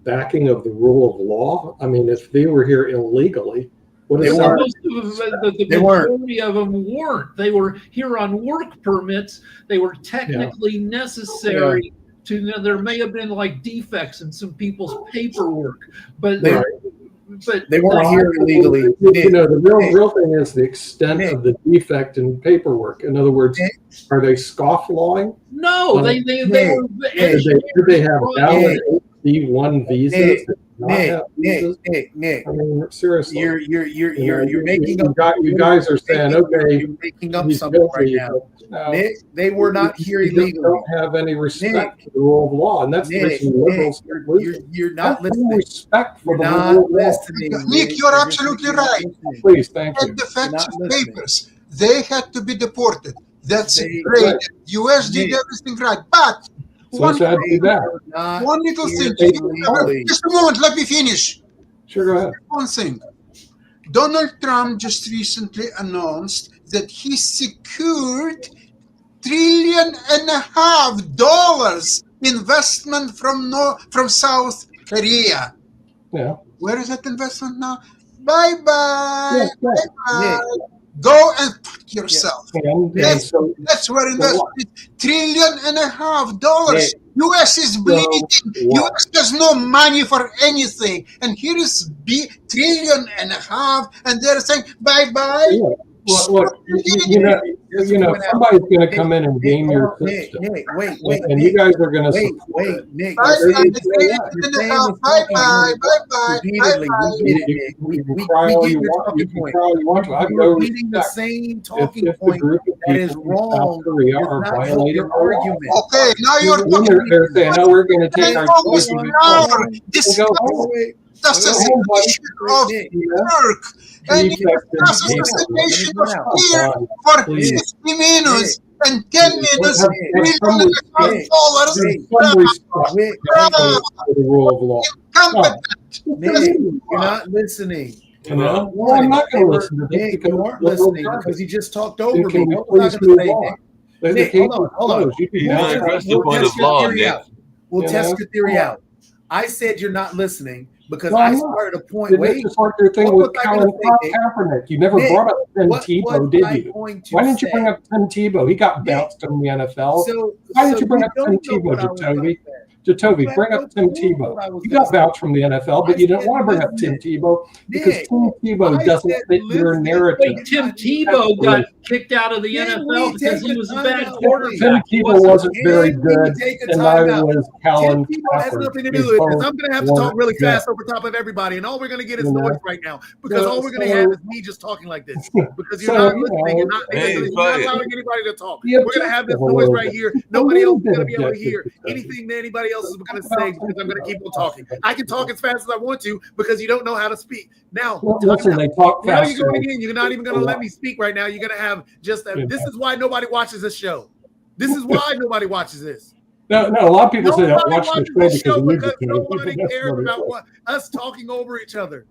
backing of the rule of law? I mean, if they were here illegally, what is Most that? of them, the majority of them weren't. They were here on work permits. They were technically necessary to. There may have been like defects in some people's paperwork, but they weren't here illegally. You know, the real thing is the extent of the defect in paperwork. In other words, are they scofflawing? no, they were. Did they have valid D1 visas? Nick, I mean, seriously, you're making up. You guys are saying, okay, you're making up he's something right guilty, now. but no, Nick, they were not here you illegally. don't have any respect for the rule of law, and that's the reason liberals are losing. You're not Have some listening. respect for You're the not rule of law. listening. Nick, you're absolutely right. Please, thank you. And the facts not of listening. papers, they had to be deported. That's They- great. US did Nick. everything right. But So one, sad to do that. one little here thing. illegally. Just a moment, let me finish. Sure, go ahead. One thing. Donald Trump just recently announced that he secured $1.5 trillion investment from South Korea. Yeah. Where is that investment now? Bye-bye. Yeah, yeah. Bye-bye. Go and fuck yourself. And Yes. so, That's where investment is $1.5 trillion. Yeah. US is bleeding. what? US has no money for anything. And here is $1.5 trillion, and they're saying bye-bye. yeah. Look, you know, somebody's going to come in and game your system, Nick, wait, and you guys are going to wait, support it. Nick. Bye-bye. You're saying Bye-bye. Bye-bye. Repeatedly, Bye-bye. we get it, You Nick. can We cry all get you your want. talking You can point. cry all you want to. I have You're no repeating the respect. same If talking the point group of that is people in South wrong. Korea Does are not help violating your the law. argument. Okay, now you're When talking. they're saying, "No, we're going to take our Focus kids and now. Discuss go home." the Go home, buddy. assassination of Nick, Turk and Defect discuss in assassination people. of Spear Come on, for please. 50 minutes and 10 minutes, Have some $1.5 respect. trillion. Some respect Nick, for the rule of law. Incompetent. Nick, you're not listening. You know? Well, I'm not going to listen to this Nick, because you aren't liberals listening are. because you just talked over me. Can we What was I please going move to say, on? Nick? The Nick, case hold is on. closed. You can He's go not on. addressing the point test of your law, theory Nick. out. We'll You test know? your theory out. I said you're not listening because No, I I'm not. started a point. It's Wait, just like your thing what with was I gonna Colin say, Nick? Kaepernick. You never Nick, brought up Tim what Tebow, was did I you? going to Why didn't you say? bring up Tim Tebow? He got Nick, bounced in the NFL. So, Why didn't so you bring up don't Tim know what I Tebow, was gonna Jacoby? say. Jacoby, You bring have up no Tim clue Tebow. what I was You gonna got bounced from the NFL, but I you didn't said want to bring up Tim listen. Tebow because Nick, Tim Tebow I doesn't said fit your listen. narrative. Wait, Tim Tebow got kicked out of the Can NFL we because take he a was a time bad out? Tim quarterback. He Tebow wasn't Can very we good, take a and time I out? was Tim Colin Tebow has Kaepernick. nothing to We do with this. both I'm going to have to talk weren't really good. fast over top of everybody, and all we're going to get is You know? noise right now because Yeah, all we're going to so- have is me just talking like this because you're So, not you listening. You're know, not, Hey, you're not quiet. allowing anybody to talk. Be We're going to have this objective a noise little right bit. here. Just a Nobody little else is bit going to be able to objective, hear Jacoby. anything that anybody else is going to Talk say about because I'm going to keep on talking. something. I can talk as fast as I want to because you don't know how to speak. Now, Well, time listen, out. they talk Now faster. you're going again. You're not even going to let me speak right now. You're going to have just that. Yeah. This is why nobody watches this show. This is why nobody watches this. No, a lot of people say they don't Nobody watch the watches show this show because of you. because Jacoby. nobody That's cares what it about is. what us talking over each other.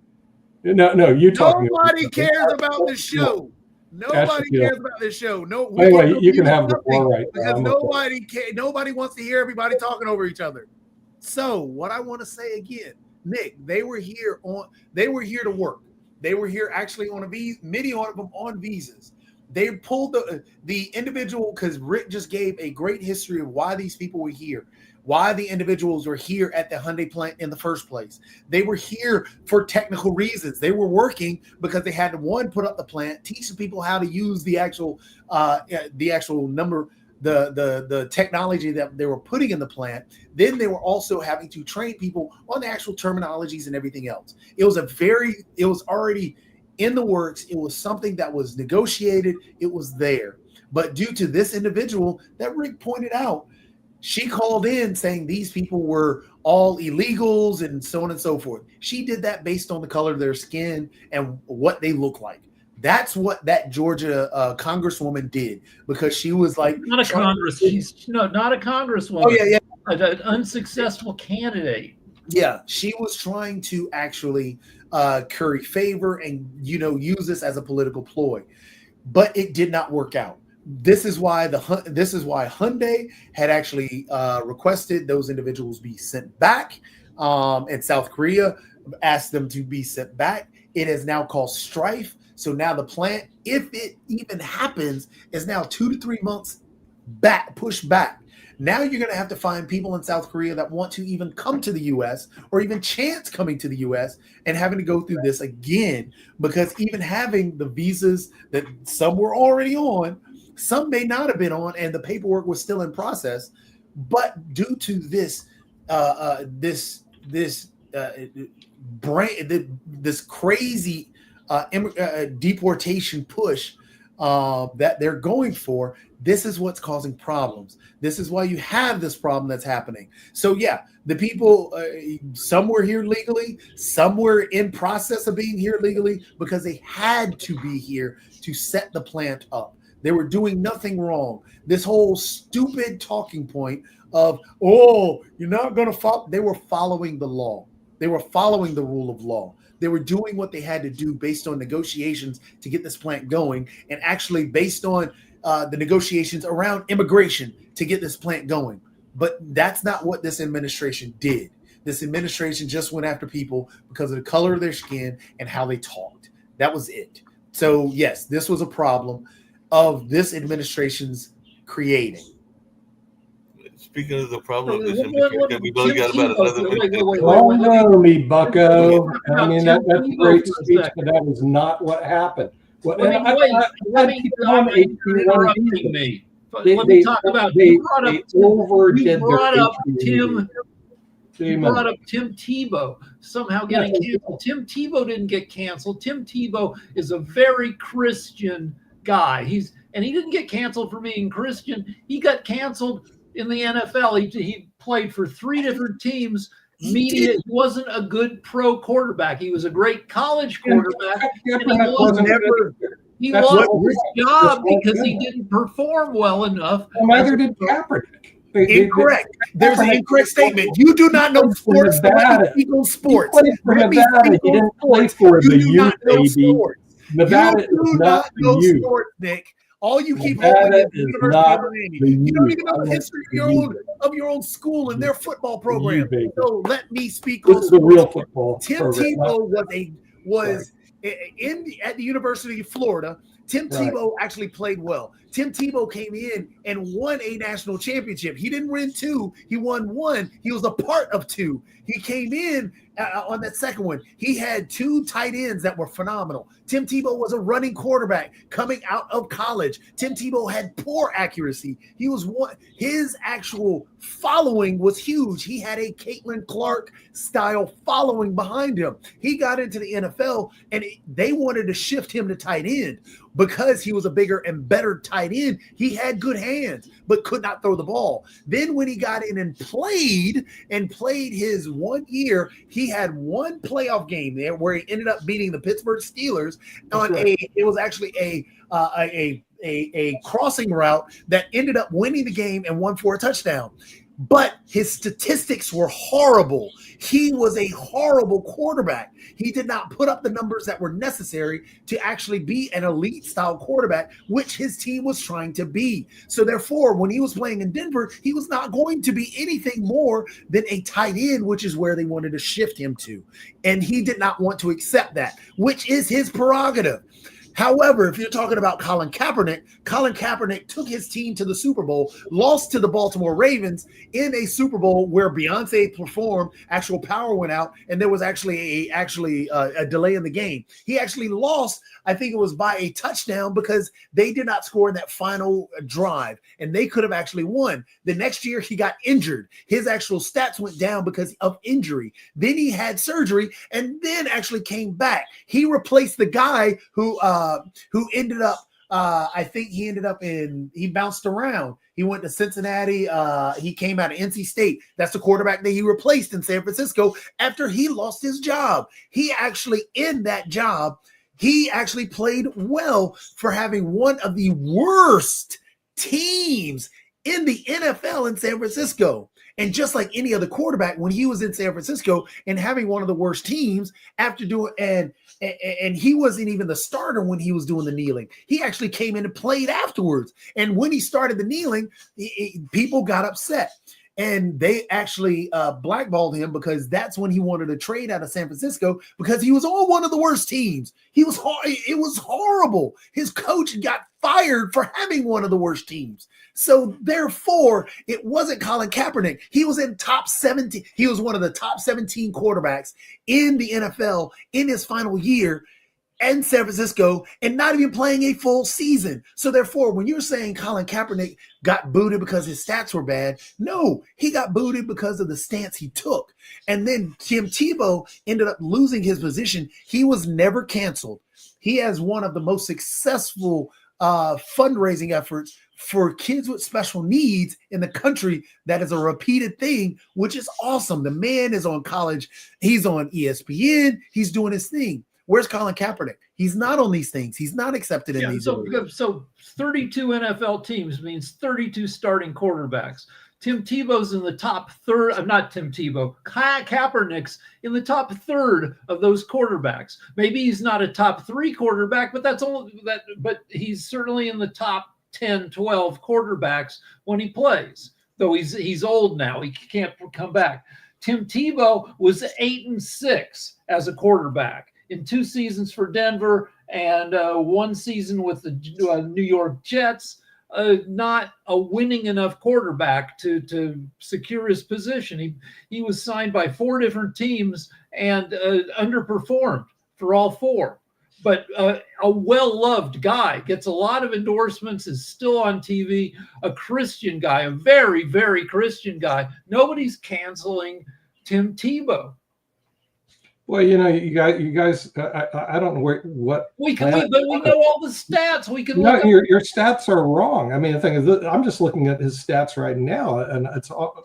No, you talking. Nobody cares about this show. Nobody deal. cares about this show. No. we Anyway, can you can do have the something floor right now. because I'm okay. nobody wants to hear everybody talking over each other. So what I want to say again, Nick, they were here to work. They were here actually on a visa, many of them on visas. They pulled the individual, because Rick just gave a great history of why these people were here, why the individuals were here at the Hyundai plant in the first place. They were here for technical reasons. They were working because they had to, one, put up the plant, teach the people how to use the actual the technology that they were putting in the plant. Then they were also having to train people on the actual terminologies and everything else. It was already in the works. It was something that was negotiated. It was there. But due to this individual that Rick pointed out, she called in saying these people were all illegals and so on and so forth. She did that based on the color of their skin and what they look like. That's what that Georgia congresswoman did, because she was like, not a not a congresswoman. Oh yeah. An unsuccessful candidate. Yeah, she was trying to actually curry favor and use this as a political ploy, but it did not work out. This is why Hyundai had actually requested those individuals be sent back, and South Korea asked them to be sent back. It is now called strife. So now the plant, if it even happens, is now 2 to 3 months pushed back. Now you're going to have to find people in South Korea that want to even come to the U.S. or even chance coming to the U.S. and having to go through this again, because even having the visas that some were already on, some may not have been on, and the paperwork was still in process. But due to this crazy deportation push that they're going for, this is what's causing problems. This is why you have this problem that's happening. So yeah, the people, some were here legally, some were in process of being here legally because they had to be here to set the plant up. They were doing nothing wrong. This whole stupid talking point of, oh, you're not going to follow. They were following the law. They were following the rule of law. They were doing what they had to do based on negotiations to get this plant going, and actually based on the negotiations around immigration to get this plant going. But that's not what this administration did. This administration just went after people because of the color of their skin and how they talked. That was it. So yes, this was a problem of this administration's creating. Speaking of the problem, we both got about another minute. Oh no, me bucko. I mean, that's a great speech, but that was not what happened. Well, Let me talk about. You brought up Tim Tebow somehow getting canceled. Tim Tebow didn't get canceled. Tim Tebow is a very Christian guy. He didn't get canceled for being Christian. He got canceled in the NFL. He played for 3 different teams. Media, he wasn't a good pro quarterback. He was a great college quarterback. He lost his job because he didn't perform well enough. Neither did Kaepernick. Incorrect. There's an incorrect statement. You do not know sports. Legal sports. He played for Nevada. He didn't play for the youth, baby. Nevada is not the youth. Sports, Nick. All you keep holding is the University of Miami. You don't even know the history of your own school and their football program. So let me speak. This is a real football. Tim Tebow was at the University of Florida. Tim Tebow actually played well. Tim Tebow came in and won a national championship. He didn't win 2. He won 1. He was a part of 2. He came in on that second one. He had 2 tight ends that were phenomenal. Tim Tebow was a running quarterback coming out of college. Tim Tebow had poor accuracy. His actual following was huge. He had a Caitlin Clark style following behind him. He got into the NFL and they wanted to shift him to tight end because he was a bigger and better tight end. He had good hands, but could not throw the ball. Then when he got in and played his 1 year, he had 1 playoff game there where he ended up beating the Pittsburgh Steelers it was actually a crossing route that ended up winning the game and won for a touchdown. but his statistics were horrible. He was a horrible quarterback. He did not put up the numbers that were necessary to actually be an elite style quarterback, which his team was trying to be. So therefore, when he was playing in Denver, he was not going to be anything more than a tight end, which is where they wanted to shift him to. And he did not want to accept that, which is his prerogative. However, if you're talking about Colin Kaepernick took his team to the Super Bowl, lost to the Baltimore Ravens in a Super Bowl where Beyonce performed, actual power went out, and there was actually a delay in the game. He actually lost, I think it was by a touchdown, because they did not score in that final drive, and they could have actually won. The next year, he got injured. His actual stats went down because of injury. Then he had surgery, and then actually came back. He replaced the guy who ended up, I think he bounced around. He went to Cincinnati. He came out of NC State. That's the quarterback that he replaced in San Francisco after he lost his job. He actually, in that job, he actually played well for having one of the worst teams in the NFL in San Francisco. And just like any other quarterback, when he was in San Francisco and having one of the worst teams after doing, and he wasn't even the starter when he was doing the kneeling. He actually came in and played afterwards. And when he started the kneeling, people got upset. And they actually blackballed him because that's when he wanted to trade out of San Francisco, because he was on one of the worst teams. It was horrible. His coach got fired for having one of the worst teams. So therefore, it wasn't Colin Kaepernick. He was in top 17. He was one of the top 17 quarterbacks in the NFL in his final year in San Francisco, and not even playing a full season. So therefore, when you're saying Colin Kaepernick got booted because his stats were bad, no, he got booted because of the stance he took. And then Tim Tebow ended up losing his position. He was never canceled. He has one of the most successful fundraising efforts for kids with special needs in the country. That is a repeated thing, which is awesome. The man is on college. He's on ESPN. He's doing his thing. Where's Colin Kaepernick? He's not on these things. He's not accepted in these. So 32 NFL teams means 32 starting quarterbacks. Tim Tebow's in the top third. Not Tim Tebow. Kaepernick's in the top third of those quarterbacks. Maybe he's not a top 3 quarterback, but that's only that. But he's certainly in the top 10, 12 quarterbacks when he plays. Though he's old now, he can't come back. Tim Tebow was 8-6 as a quarterback in 2 seasons for Denver and 1 season with the New York Jets. Not a winning enough quarterback to secure his position. He was signed by 4 different teams and underperformed for all 4. But a well-loved guy, gets a lot of endorsements, is still on TV, a Christian guy, a very, very Christian guy. Nobody's canceling Tim Tebow. Well, you guys, I don't know what we know all the stats. We can. No, your stats are wrong. I mean, the thing is, I'm just looking at his stats right now, and it's all,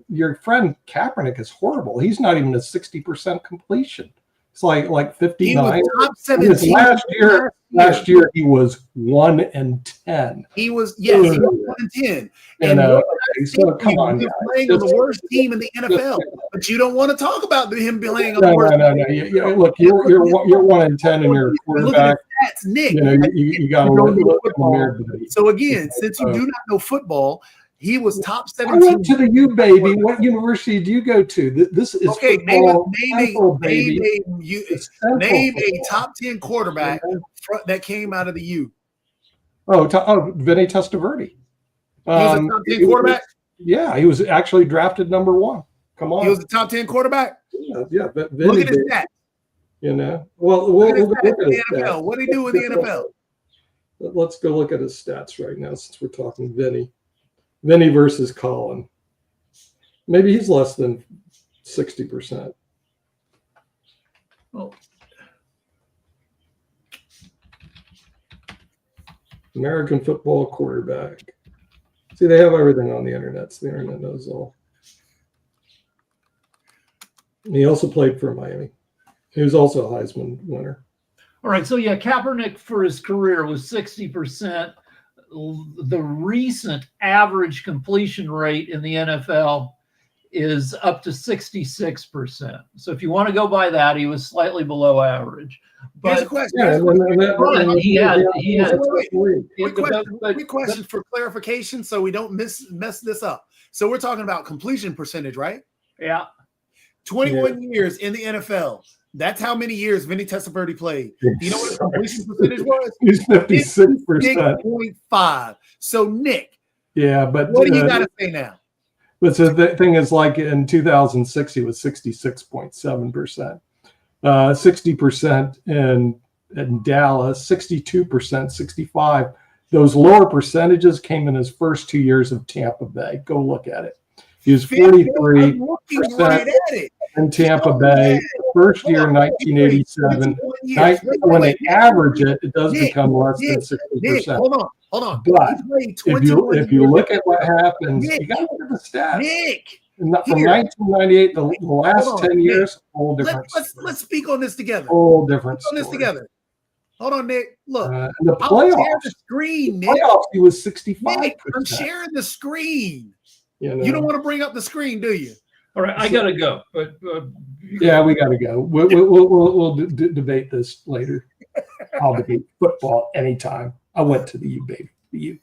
your friend Kaepernick is horrible. He's not even a 60% completion. It's like 59. Last year he was 1-10. He was 1-10. And so come on, guys. Playing on the worst team in the NFL, but you don't want to talk about him playing on the worst. No. Look, you're 1-10 and you're a quarterback. That's Nick. You got to look in the mirror. So again, since you do not know football, he was top 17. I went to the U, baby. What university do you go to? This is okay. Football, name a top 10 quarterback that came out of the U. Vinny Testaverde. He was a top 10 quarterback. He was actually drafted number 1. Come on, he was a top 10 quarterback. Yeah. But look at his stats. We'll look at the NFL. What did he do in the NFL? Let's go look at his stats right now, since we're talking Vinny versus Colin. Maybe he's less than 60%. Well, American football quarterback. See, they have everything on the internet. So the internet knows all. And he also played for Miami. He was also a Heisman winner. All right. So, Kaepernick for his career was 60%. the recent average completion rate in the NFL is up to 66%. So if you want to go by that, he was slightly below average. Here's a But question. Yeah, he had Quick question for clarification, so we don't mess this up. So we're talking about completion percentage, right? yeah, 21 years in the NFL. That's how many years Vinny Testaverde played. You know what his completion percentage was? He's 56%. 56.5. So Nick, Yeah, but what do you got to say now? but so the thing is, like in 2006, he was 66.7%, 60% in Dallas, 62%, 65. Those lower percentages came in his first 2 years of Tampa Bay. Go look at it. He was 43% I'm looking right at it. in Tampa Bay. The first year in 1987. When they average it, it does become less than 60%. Hold on. But He played if you look at what happens, Nick, you got to look at the stats. Nick, From 1998, the last Hold on, 10 Nick. years, whole different. let's speak on this together. Whole different. Let's speak on this story. together. Hold on, Nick. Look, And the I'll share playoffs, the screen, Nick. playoffs, he was 65%. Nick, I'm sharing the screen. You know? You don't want to bring up the screen, do you? all right, I gotta go. But Yeah, we got to go. We'll debate this later. I'll debate football anytime. I went to the U, baby. The U.